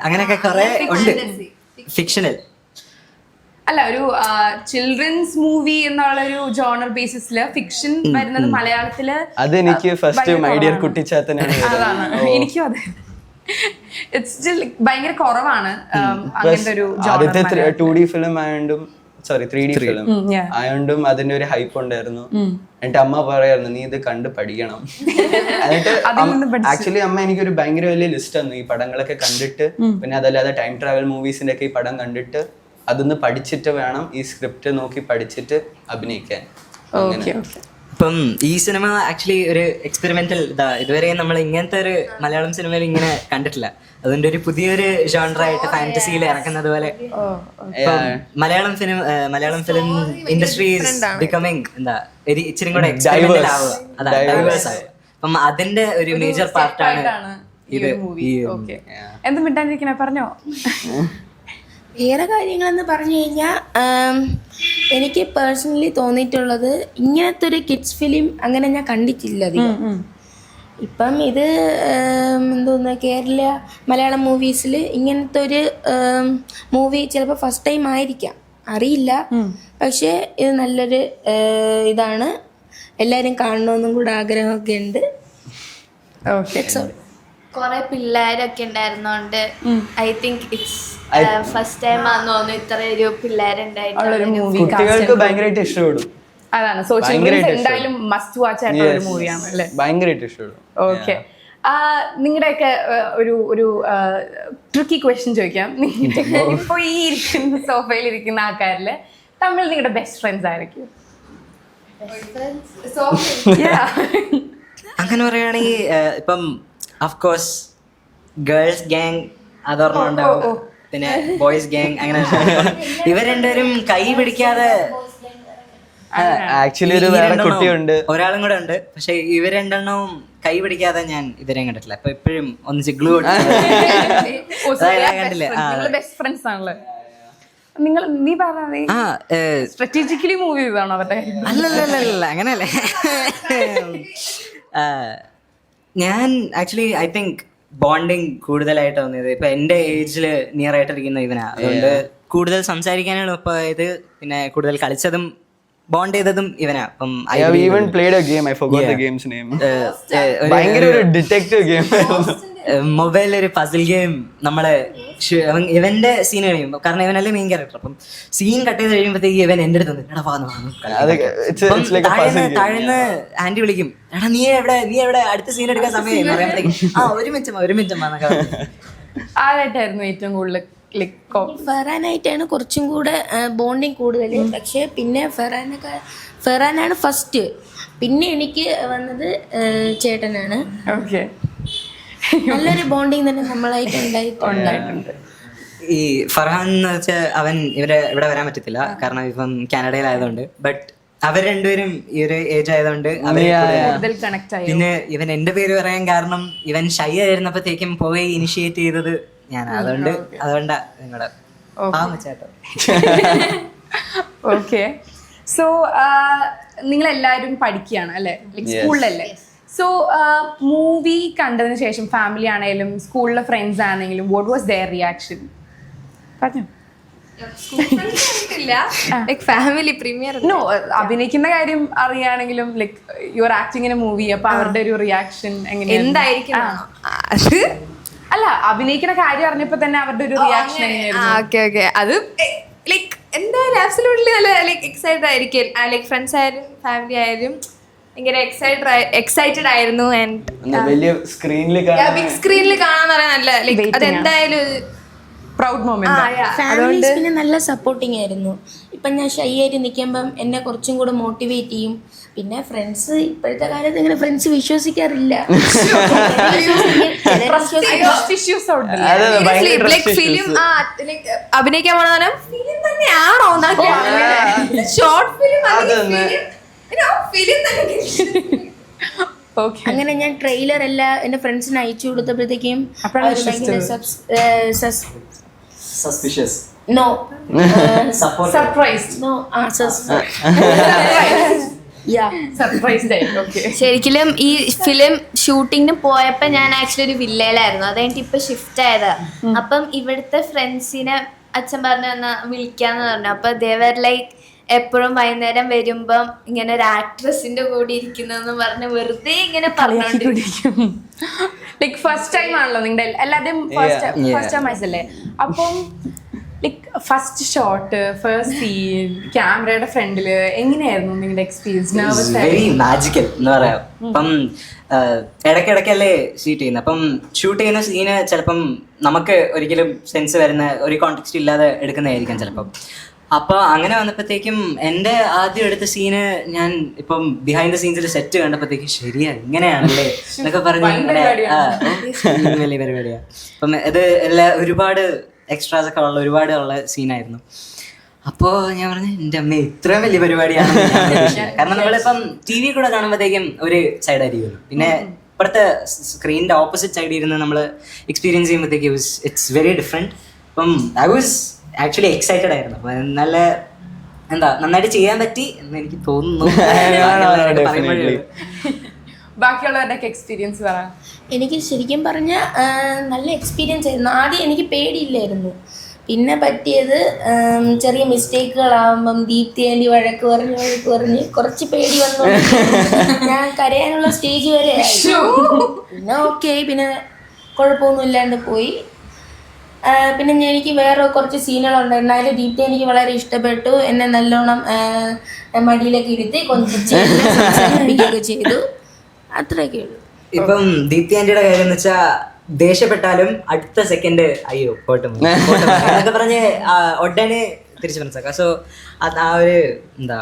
അങ്ങനെയൊക്കെ കുറെ ഉണ്ട്. ഫിക്ഷണൽ അല്ല, ഒരു ചിൽഡ്രൻസ് മൂവി എന്നുള്ള ഒരു ജോണർ ബേസിസില് ഫിക്ഷൻ വരുന്നത് മലയാളത്തില് അതെനിക്ക് ഫസ്റ്റ് മൈ ഡിയർ കുട്ടിച്ചാത്തനാണ്. എനിക്കും അതെ, ഇറ്റ്സ് സ്റ്റിൽ ഭയങ്കര കുറവാണ് അങ്ങനത്തെ ഒരു ആദ്യത്തെ 2D ഫിലിം ആയതുകൊണ്ടും 3D ഫിലിം ആയതുകൊണ്ടും അതിന്റെ ഒരു ഹൈപ്പ് ഉണ്ടായിരുന്നു. എന്നിട്ട് അമ്മ പറയായിരുന്നു നീ ഇത് കണ്ട് പഠിക്കണം. എന്നിട്ട് ആക്ച്വലി അമ്മ എനിക്കൊരു ഭയങ്കര വലിയ ലിസ്റ്റ് തന്നു ഈ പടങ്ങളൊക്കെ കണ്ടിട്ട്. പിന്നെ അതല്ലാതെ ടൈം ട്രാവൽ മൂവീസിന്റെ ഒക്കെ ഈ പടം കണ്ടിട്ട് അതൊന്ന് പഠിച്ചിട്ട് വേണം ഈ സ്ക്രിപ്റ്റ് നോക്കി പഠിച്ചിട്ട് അഭിനയിക്കാൻ. ഇപ്പം ഈ സിനിമ ആക്ച്വലി ഒരു എക്സ്പെരിമെന്റൽ ഇതുവരെ നമ്മൾ ഇങ്ങനത്തെ ഒരു മലയാളം സിനിമയിൽ ഇങ്ങനെ കണ്ടിട്ടില്ല. അതുകൊണ്ട് ഒരു പുതിയൊരു ജോണറായിട്ട് ഫാന്റസിയിൽ ഇറക്കുന്നത് പോലെ മലയാളം ഫിലിം ഇൻഡസ്ട്രി ബിക്കമിങ് ഇച്ചിരി കൂടെ എക്സ്പെരിമെന്റൽ ആവുക, ഡൈവേഴ്സ് ആവുക. അപ്പം അതിന്റെ ഒരു മേജർ പാർട്ടാണ് ഇത്. എന്ത് മിണ്ടാണ്ടിരിക്കണേ, പറഞ്ഞോ. വേറെ കാര്യങ്ങളെന്ന് പറഞ്ഞു കഴിഞ്ഞാൽ എനിക്ക് പേഴ്സണലി തോന്നിയിട്ടുള്ളത് ഇങ്ങനത്തെ ഒരു കിഡ്സ് ഫിലിം അങ്ങനെ ഞാൻ കണ്ടിട്ടില്ല അധികം. ഇപ്പം ഇത് എന്തോന്ന് കേരള മലയാളം മൂവീസിൽ ഇങ്ങനത്തെ ഒരു മൂവി ചിലപ്പോൾ ഫസ്റ്റ് ടൈം ആയിരിക്കാം, അറിയില്ല. പക്ഷേ ഇത് നല്ലൊരു ഇതാണ്, എല്ലാവരും കാണണമെന്നും കൂടെ ആഗ്രഹമൊക്കെ ഉണ്ട്. കുറെ പിള്ളേരൊക്കെ ഉണ്ടായിരുന്നോണ്ട് I think it's first time ആണെന്ന് തോന്നുന്നു ഇത്ര ഒരു പിള്ളേരുണ്ടായിട്ടുള്ള കുട്ടികൾക്ക് ഭയങ്കരമായിട്ട് ഇഷ്ടപ്പെടും. അതാണ് സോഷ്യൽ മീഡിയ എന്തായാലും മസ്റ്റ് വാച്ച് ആയിട്ടുള്ള ഒരു മൂവിയാണ് അല്ലേ? ഭയങ്കരമായിട്ട് ഇഷ്ടപ്പെടും. ഓക്കെ, നിങ്ങളുടെയൊക്കെ ഒരു ട്രിക്കി ക്വസ്റ്റ്യൻ ചോദിക്കാം. ഇപ്പൊ ഈ ഇരിക്കുന്ന സോഫയിൽ ഇരിക്കുന്ന ആൾക്കാരില് തമ്മിൽ നിങ്ങളുടെ ബെസ്റ്റ് ഫ്രണ്ട്സ് ആയിരിക്കും? Yeah. അങ്ങനെ പറയുകയാണെങ്കിൽ ഇപ്പം അഫ്കോഴ്സ് ഗേൾസ് ഗ്യാങ് അതൊരെണ്ണം ഉണ്ടാവും, പിന്നെ ബോയ്സ് ഗ്യാങ്, അങ്ങനെ ഇവർ രണ്ടുപേരും കൈ പിടിക്കാതെ ആക്ച്വലി ഒരു വേറെ കുട്ടിയുണ്ട്, ഒരാളും കൂടെ ഉണ്ട്. പക്ഷെ ഇവർ രണ്ടെണ്ണവും കൈ പിടിക്കാതെ ഞാൻ ഇവരെയും കണ്ടിട്ടില്ല. അപ്പൊ എപ്പോഴും ഒന്നിച്ച് ഗ്ലൂ കണ്ടില്ല. ബെസ്റ്റ് ഫ്രണ്ട്സ് ആണല്ലോ നീ പറഞ്ഞ സ്ട്രാറ്റജിക്കലി മൂവ് ചെയ്താണോ അവരുടെ? അല്ലല്ല അങ്ങനെയല്ലേ. ഞാൻ ആക്ച്വലി ഐ തിങ്ക് ബോണ്ടിങ് കൂടുതലായിട്ട് തോന്നിയത് ഇപ്പൊ എന്റെ ഏജിൽ നിയർ ആയിട്ടിരിക്കുന്ന ഇവനാ. അതുകൊണ്ട് കൂടുതൽ സംസാരിക്കാനാണ് എളുപ്പമായത്, പിന്നെ കൂടുതൽ കളിച്ചതും ബോണ്ട് ചെയ്തതും ഇവനാ. അപ്പം even played a game, I forgot the game's name. ഭയങ്കര ഒരു ഡിറ്റക്റ്റീവ് ഗെയിം, മൊബൈലിൽ ഒരു പസിൽ ഗെയിം. നമ്മള് ഇവന്റെ സീൻ കഴിയുമ്പോ, കാരണം ഇവനല്ലേ മെയിൻ ക്യാരക്ടർ, അപ്പം സീൻ കട്ട് ചെയ്ത് കഴിയുമ്പോഴത്തേക്ക് ഇവൻ എന്റെ അടുത്ത് താഴ്ന്ന് ആന്റി വിളിക്കും, എടാ നീ എവിടെ അടുത്ത സീൻ എടുക്കാൻ സമയം പറയുമ്പോഴത്തേക്കും ഒരു മിനിറ്റ് ആരായിട്ടായിരുന്നു ഏറ്റവും കൂടുതൽ ഫെറാനായിട്ടാണ് കുറച്ചും കൂടെ ബോണ്ടിങ് കൂടുതൽ. പക്ഷേ പിന്നെ ഫെറാനാണ് ഫസ്റ്റ്, പിന്നെ എനിക്ക് വന്നത് ചേട്ടനാണ്. ഓക്കെ, നല്ലൊരു ബോണ്ടിങ് തന്നെ നമ്മളായിട്ട് ഉണ്ടായിട്ടുണ്ട്. ഈ ഫർഹാൻ എന്ന് വെച്ചാൽ അവൻ ഇവിടെ വരാൻ പറ്റത്തില്ല, കാരണം ഇപ്പം കാനഡയിലായതുകൊണ്ട്. ബട്ട് അവർ രണ്ടുപേരും ഈ ഒരു ഏജ് ആയതുകൊണ്ട് പിന്നെ ഇവൻ എന്റെ പേര് പറയാൻ കാരണം ഇവൻ ഷൈ ആയിരുന്നപ്പോഴത്തേക്കും പോയി ഇനിഷ്യേറ്റ് ചെയ്തത് ഞാൻ. അതുകൊണ്ടാ നിങ്ങളുടെ ചേട്ടൻ. ഓക്കെ, സോ നിങ്ങളെല്ലാവരും പഠിക്കുകയാണ് അല്ലേ, സ്കൂളിലല്ലേ? സോ മൂവി കണ്ടതിന് ശേഷം ഫാമിലി ആണെങ്കിലും സ്കൂളിലെ ഫ്രണ്ട്സ് ആണെങ്കിലും വാട്ട് വാസ് ദെയർ റിയാക്ഷൻ? പറഞ്ഞു. ഫാമിലി പ്രീമിയർ നോ, അഭിനയിക്കുന്ന കാര്യം അറിയാണെങ്കിലും like you are acting in a movie, അപ്പൊ അവരുടെ ഒരു റിയാക്ഷൻ എന്തായിരിക്കും? അല്ല, അഭിനയിക്കുന്ന കാര്യം അറിഞ്ഞപ്പോ തന്നെ അവരുടെ ഒരു റിയാക്ഷൻ ഓക്കെ അത് ലൈക് എന്തായാലും ആബ്സല്യൂട്ട്ലി നല്ല ലൈക് എക്സൈറ്റഡ് ആയിരിക്കും. ലൈക് ഫ്രണ്ട്സ് ആയാലും ഫാമിലി ആയാലും ഭയങ്കര എക്സൈറ്റഡ് ആയിരുന്നു. വലിയ സ്ക്രീനിൽ ബിഗ് സ്ക്രീനിൽ കാണാന്ന് പറയാൻ നല്ല ലൈക് അതെന്തായാലും പ്രൗഡ് മൊമെന്റ്. ഫാമിലീസ് പിന്നെ നല്ല സപ്പോർട്ടിങ് ആയിരുന്നു. ഇപ്പം ഞാൻ ഷൈ ആയിട്ട് നിൽക്കുമ്പം എന്നെ കുറച്ചും കൂടെ മോട്ടിവേറ്റ് ചെയ്യും. പിന്നെ ഫ്രണ്ട്സ് ഇപ്പോഴത്തെ കാലത്ത് ഇങ്ങനെ ഫ്രണ്ട്സ് വിശ്വസിക്കാറില്ല. ഫിലിം അഭിനയിക്കാൻ പോണ ഫിലിം തന്നെയാണോ, ഷോർട്ട് ഫിലിം അങ്ങനെ ഞാൻ ട്രെയിലർ എല്ലാം എന്റെ ഫ്രണ്ട്സിന് അയച്ചു കൊടുത്തപ്പോഴത്തേക്കും സസ്പിഷ്യസ് നോ സർപ്രൈസ് ശരിക്കും ഈ ഫിലിം ഷൂട്ടിങ്ങിന് പോയപ്പോ ഞാൻ ആക്ച്വലി ഒരു വില്ലയിലായിരുന്നു. അത് കഴിഞ്ഞിട്ട് ഇപ്പൊ ഷിഫ്റ്റ് ആയതാ. അപ്പം ഇവിടുത്തെ ഫ്രണ്ട്സിനെ അച്ഛൻ പറഞ്ഞു എന്നാ വിളിക്കാന്ന് പറഞ്ഞു. അപ്പൊ ദേവർ ലൈക്ക് എപ്പോഴും വൈകുന്നേരം വരുമ്പം ഇങ്ങനെ ഒരു ആക്ട്രസിന്റെ കൂടെ ഇരിക്കുന്നെന്ന് പറഞ്ഞ് വെറുതെ ഇങ്ങനെ പറഞ്ഞോണ്ടിരിക്കും. ലൈക് ഫസ്റ്റ് ടൈം ആണല്ലോ നിങ്ങളുടെ എല്ലാവരുടെയും ഫസ്റ്റ് ടൈം ആയിട്ടല്ലേ? അപ്പം like first shot, first scene, ക്യാമറയുടെ ഫ്രണ്ടില് എങ്ങനെയായിരുന്നു നിങ്ങളുടെ എക്സ്പീരിയൻസ്? വെരി മാജിക്കൽ എന്ന് പറയാം. ഇപ്പം ഇടയ്ക്കിടയ്ക്കല്ലേ ഷൂട്ട് ചെയ്യുന്നത്. അപ്പം ഷൂട്ട് ചെയ്യുന്ന സീന് ചിലപ്പം നമുക്ക് ഒരിക്കലും സെൻസ് വരുന്ന ഒരു കോണ്ടെക്സ്റ്റ് ഇല്ലാതെ എടുക്കുന്നതായിരിക്കാം ചിലപ്പം. അപ്പൊ അങ്ങനെ വന്നപ്പോഴത്തേക്കും എൻ്റെ ആദ്യം എടുത്ത സീന് ഞാൻ ഇപ്പം ബിഹൈൻഡ് ദ സീൻസിൽ സെറ്റ് കണ്ടപ്പോഴത്തേക്കും ശരിയാ ഇങ്ങനെയാണല്ലേ എന്നൊക്കെ പറഞ്ഞ് വലിയ പരിപാടിയാ. അപ്പം ഇത് എല്ലാ ഒരുപാട് എക്സ്ട്രാസ് ഒക്കെ ഉള്ള ഒരുപാടുള്ള സീനായിരുന്നു. അപ്പോൾ ഞാൻ പറഞ്ഞു എൻ്റെ അമ്മ ഇത്രയും വലിയ പരിപാടിയാണ്. കാരണം നമ്മളിപ്പം ടി വി കൂടെ കാണുമ്പോഴത്തേക്കും ഒരു സൈഡായിരിക്കുമല്ലോ, പിന്നെ ഇപ്പോഴത്തെ സ്ക്രീനിൻ്റെ ഓപ്പോസിറ്റ് സൈഡിൽ ഇരുന്ന് നമ്മൾ എക്സ്പീരിയൻസ് ചെയ്യുമ്പോഴത്തേക്കും ഇറ്റ്സ് വെരി ഡിഫറെൻറ്റ്. അപ്പം ഐ വാസ് ആക്ച്വലി എക്സൈറ്റഡ് ആയിരുന്നു. അപ്പൊ നല്ല നന്നായിട്ട് ചെയ്യാൻ പറ്റി എന്ന് എനിക്ക് തോന്നുന്നു. ബാക്കിയുള്ളവരുടെ എക്സ്പീരിയൻസ് പറ. എനിക്ക് ശരിക്കും പറഞ്ഞാൽ നല്ല എക്സ്പീരിയൻസ് ആയിരുന്നു. ആദ്യം എനിക്ക് പേടിയില്ലായിരുന്നു. പിന്നെ പറ്റിയത് ചെറിയ മിസ്റ്റേക്കുകളാവുമ്പം ദീപ്തി ആൻറ്റി വഴക്ക് പറഞ്ഞ് കുറച്ച് പേടി വന്നു. ഞാൻ കരയാനുള്ള സ്റ്റേജ് വരെ ആയി. പിന്നെ ഓക്കെ, പിന്നെ കുഴപ്പമൊന്നും ഇല്ലാണ്ട് പോയി. പിന്നെ എനിക്ക് വേറെ കുറച്ച് സീനുകളുണ്ടായിരുന്നു. അതിൽ ദീപ്തി എനിക്ക് വളരെ ഇഷ്ടപ്പെട്ടു. എന്നെ നല്ലോണം മടിയിലൊക്കെ ഇരുത്തി കൊഞ്ചിച്ച് സംസാരിപ്പിക്കുകയൊക്കെ ചെയ്തു. അത്രയൊക്കെ ഉള്ളൂ. ഇപ്പം ദീപ്തി ആന്റിയുടെ കാര്യം എന്ന് വെച്ചാ ദേഷ്യപ്പെട്ടാലും അടുത്ത സെക്കൻഡ് അയ്യോ പോട്ടെ എന്നൊക്കെ പറഞ്ഞ് ഒഡനെ തിരിച്ചു മനസ്സിലാക്കാം. സോ ആ ഒരു എന്താ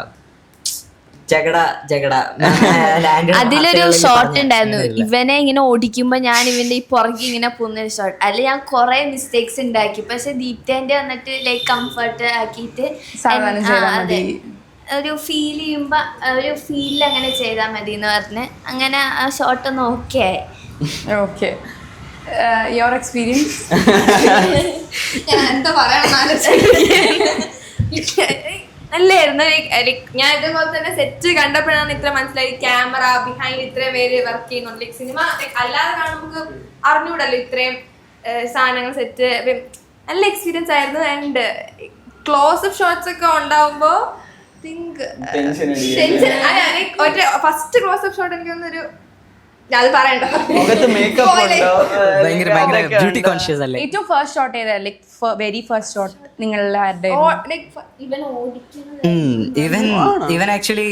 അതിലൊരു ഷോട്ട് ഉണ്ടായിരുന്നു, ഇവനെ ഇങ്ങനെ ഓടിക്കുമ്പോ ഞാൻ ഇവന്റെ ഈ പുറകെ ഇങ്ങനെ പോകുന്ന ഷോട്ട്. അതിൽ ഞാൻ കുറെ മിസ്റ്റേക്സ് ഉണ്ടാക്കി, പക്ഷെ ദീപ്തേന്റെ വന്നിട്ട് ലൈക്ക് കംഫർട്ട് ആക്കിയിട്ട് ഒരു ഫീൽ ചെയ്യുമ്പോ ഒരു ഫീലിൽ അങ്ങനെ ചെയ്താൽ മതി എന്ന് പറഞ്ഞ് അങ്ങനെ ആ ഷോട്ട് ഒന്ന് ഓക്കെ ആയി. Okay, your experience? ഞാൻ എന്താ പറയണം, നല്ലായിരുന്നു. ഞാൻ ഇതേപോലെ തന്നെ സെറ്റ് കണ്ടപ്പോഴാണ് ഇത്ര മനസ്സിലായി ക്യാമറ ബിഹൈൻഡ് ഇത്രയും പേര് വർക്ക് ചെയ്യുന്നുണ്ട്. ലൈക് സിനിമ അല്ലാതെ കാണുമ്പോൾ അറിഞ്ഞൂടല്ലോ ഇത്രയും സാധനങ്ങൾ സെറ്റ്. നല്ല എക്സ്പീരിയൻസ് ആയിരുന്നു. ആൻഡ് ക്ലോസ് അപ്പ് ഷോട്ട്സ് ഒക്കെ ഉണ്ടാവുമ്പോ ഫസ്റ്റ് ക്ലോസ് അപ്പ് ഷോട്ട് എനിക്ക് തോന്നുന്നൊരു അത് പറയണ്ട, ബ്യൂട്ടി കോൺഷ്യസ് അല്ലേ? ഏറ്റവും ഫസ്റ്റ് ഷോട്ട് ഏതാ? ലൈക് വെരി ഫസ്റ്റ് ഷോട്ട് നിങ്ങളുടെ ആരുടെ? ഇവൻ ആക്ച്വലി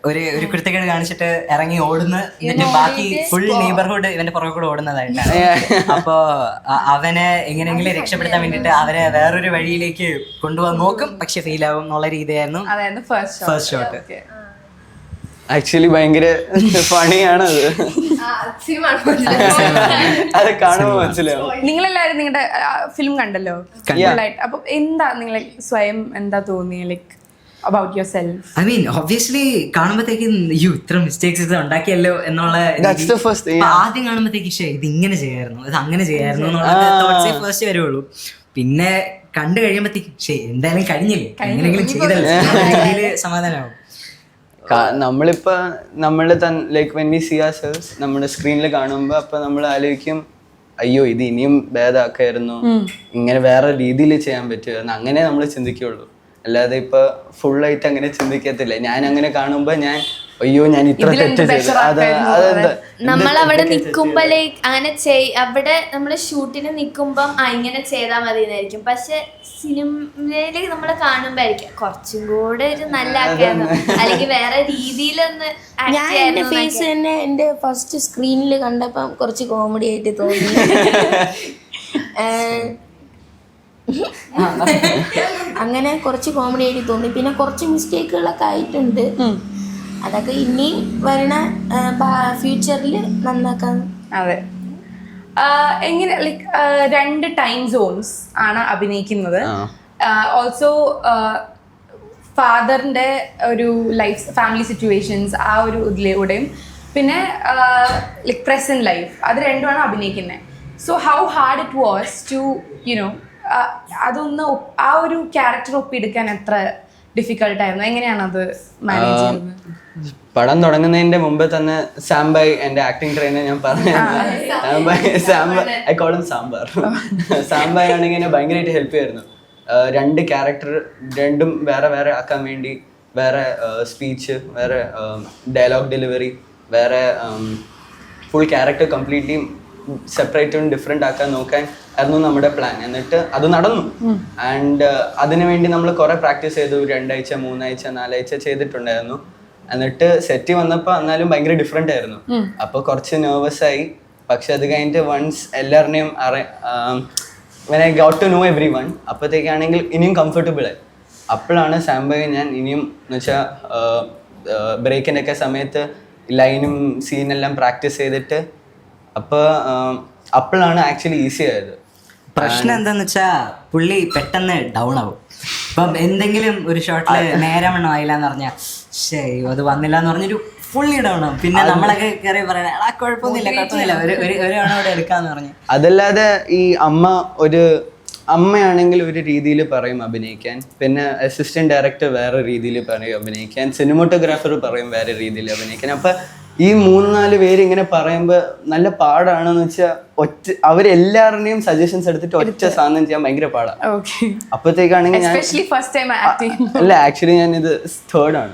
ഒരു കുരുത്തക്കേട് കാണിച്ചിട്ട് ഇറങ്ങി ഓടുന്ന, എന്നിട്ട് ബാക്കി ഫുൾ നെയ്ബർഹുഡ് ഇവന്റെ പുറകെ കൂടെ ഓടുന്നതായിട്ടാണ്. അപ്പോ അവനെ എങ്ങനെയെങ്കിലും രക്ഷപ്പെടുത്താൻ വേണ്ടിട്ട് അവരെ വേറൊരു വഴിയിലേക്ക് കൊണ്ടുപോകാൻ നോക്കും, പക്ഷെ ഫെയിൽ ആവും എന്നുള്ള രീതിയായിരുന്നു ഫസ്റ്റ് ഷോട്ട്. ആക്ച്വലി ഭയങ്കര ഫണിയാണ് അത് കാണുമ്പോൾ മനസ്സിലാവും. നിങ്ങളെല്ലാരും നിങ്ങളുടെ ഫിലിം കണ്ടല്ലോ, അപ്പൊ എന്താ നിങ്ങൾ സ്വയം എന്താ തോന്നിയ like about yourself? I mean, obviously കാണുമ്പോഴത്തേക്കും ഇത്ര മിസ്റ്റേക്സ് ഇത് ഉണ്ടാക്കിയല്ലോ എന്നുള്ള ആദ്യം കാണുമ്പോഴത്തേക്ക് ഇത് ഇങ്ങനെ ചെയ്യായിരുന്നു, ഇത് അങ്ങനെ ചെയ്യായിരുന്നു എന്നുള്ള ഫസ്റ്റ് വരുള്ളൂ. പിന്നെ കണ്ടു കഴിയുമ്പോഴത്തേക്കും എന്തായാലും കഴിഞ്ഞില്ലേ, എങ്ങനെയെങ്കിലും ചെയ്തല്ലേ സമാധാനമാവും. നമ്മളിപ്പോ നമ്മള് like when we see ourselves നമ്മുടെ സ്ക്രീനിൽ കാണുമ്പോ അപ്പൊ നമ്മൾ ആലോചിക്കും അയ്യോ ഇത് ഇനിയും ഭേദമാക്കായിരുന്നു, ഇങ്ങനെ വേറെ രീതിയിൽ ചെയ്യാൻ പറ്റുമായിരുന്നു, അങ്ങനെ നമ്മൾ ചിന്തിക്കുള്ളൂ. അല്ലാതെ ഇപ്പൊ ഫുള്ളായിട്ട് അങ്ങനെ ചിന്തിക്കത്തില്ല. ഞാൻ അങ്ങനെ കാണുമ്പോ ഞാൻ അയ്യോ ഞാൻ ഇത്ര തെറ്റ് ചെയ്തു, നമ്മളവിടെ നിക്കുമ്പോ ലൈക്ക് അങ്ങനെ അവിടെ നമ്മള് ഷൂട്ടിന് നിക്കുമ്പം ഇങ്ങനെ ചെയ്താൽ മതി എന്നായിരിക്കും. പക്ഷെ സിനിമയില് നമ്മള് കാണുമ്പോ ആയിരിക്കും കുറച്ചും കൂടെ ഒരു നല്ല ആക്കായിരുന്നു, അല്ലെങ്കിൽ വേറെ രീതിയിലൊന്ന്. ഞാൻ എന്റെ ഫേസ് തന്നെ എന്റെ ഫസ്റ്റ് സ്ക്രീനിൽ കണ്ടപ്പം കുറച്ച് കോമഡി ആയിട്ട് തോന്നി. അങ്ങനെ കുറച്ച് കോമഡി ആയിട്ട് തോന്നി. പിന്നെ കുറച്ച് മിസ്റ്റേക്കുകളൊക്കെ ആയിട്ടുണ്ട്, അതൊക്കെ ഇനി വരണ ഫ്യൂച്ചറിൽ നന്നാക്കാൻ. അതെ, എങ്ങനെ ലൈക്ക് 2 ടൈം സോൺസ് ആണ് അഭിനയിക്കുന്നത്. ഓൾസോ ഫാദറിന്റെ ഒരു ലൈഫ് ഫാമിലി സിറ്റുവേഷൻസ് ആ ഒരു ഇതിലൂടെയും പിന്നെ ലൈക്ക് പ്രസന്റ് ലൈഫ്, അത് രണ്ടുമാണ് അഭിനയിക്കുന്നത്. So how hard it was to you know അതൊന്ന് ആ ഒരു ക്യാരക്ടർ ഒപ്പിയെടുക്കാൻ എത്ര ഡിഫിക്കൽട്ടായിരുന്നു, എങ്ങനെയാണ് അത് മാനേജ് ചെയ്യുന്നത്? പടം തുടങ്ങുന്നതിന്റെ മുമ്പ് തന്നെ സാംബായ് എന്റെ ആക്ടിങ് ട്രെയിനർ ഞാൻ പറഞ്ഞു, സാംബായ് ആണെങ്കിൽ എന്നെ ഭയങ്കരമായിട്ട് ഹെൽപ്പ് ചെയ്യായിരുന്നു. 2 ക്യാരക്ടർ രണ്ടും വേറെ വേറെ ആക്കാൻ വേണ്ടി വേറെ സ്പീച്ച്, വേറെ ഡയലോഗ് ഡെലിവറി, വേറെ ഫുൾ ക്യാരക്ടർ കംപ്ലീറ്റ്ലി സെപ്പറേറ്റും ഡിഫറെൻ്റ് ആക്കാൻ നോക്കാൻ ആയിരുന്നു നമ്മുടെ പ്ലാൻ. എന്നിട്ട് അത് നടന്നു. ആൻഡ് അതിനുവേണ്ടി നമ്മൾ കുറെ പ്രാക്ടീസ് ചെയ്തു. 2 ആഴ്ച 3 ആഴ്ച 4 ആഴ്ച ചെയ്തിട്ടുണ്ടായിരുന്നു. എന്നിട്ട് സെറ്റ് വന്നപ്പോൾ എന്നാലും ഭയങ്കര ഡിഫറെൻ്റ് ആയിരുന്നു. അപ്പോൾ കുറച്ച് നെർവസ് ആയി. പക്ഷെ അത് കഴിഞ്ഞിട്ട് വൺസ് എല്ലാവരുടെയും when I got to know everyone, അപ്പോഴത്തേക്കാണെങ്കിൽ ഇനിയും കംഫർട്ടബിൾ ആയി. അപ്പോഴാണ് സാംബായ് ഞാൻ ഇനിയും എന്ന് വെച്ചാൽ ബ്രേക്കിൻ്റെ ഒക്കെ സമയത്ത് ലൈനും സീനെല്ലാം പ്രാക്ടീസ് ചെയ്തിട്ട് അപ്പോഴാണ് ആക്ച്വലി ഈസി ആയത്. പ്രശ്നം എന്താന്ന് വെച്ചാ പുള്ളി പെട്ടെന്ന് ഡൗൺ ആവും. ഇപ്പം എന്തെങ്കിലും ഒരു ഷോട്ടില് നേരെ വണ്ണം ആയില്ല എന്ന് പറഞ്ഞാൽ ശരി അത് വന്നില്ല എന്ന് പറഞ്ഞൊരു ഫുള്ളി ഡൗൺ ആവും. പിന്നെ നമ്മളൊക്കെ കയറി പറയണ കുഴപ്പമൊന്നുമില്ല ഒരു അവിടെ എടുക്കാന്ന് പറഞ്ഞു. അതല്ലാതെ ഈ അമ്മയാണെങ്കിൽ ഒരു രീതിയിൽ പറയും അഭിനയിക്കാൻ, പിന്നെ അസിസ്റ്റന്റ് ഡയറക്ടർ വേറെ രീതിയിൽ പറയും അഭിനയിക്കാൻ, സിനിമോട്ടോഗ്രാഫർ പറയും വേറെ രീതിയിൽ അഭിനയിക്കാൻ. അപ്പൊ ഈ 3-4 പേര് ഇങ്ങനെ പറയുമ്പോൾ നല്ല പാടാണെന്ന് വെച്ചാൽ അവരെല്ലാവരുടെയും സജഷൻസ് എടുത്തിട്ട് ഒറ്റ സാധനം ചെയ്യാൻ ഭയങ്കര പാടാണ്. അപ്പോഴത്തേക്കാണെങ്കിൽ ഞാൻ അല്ല ആക്ച്വലി ഞാൻ ഇത് 3rd ആണ്.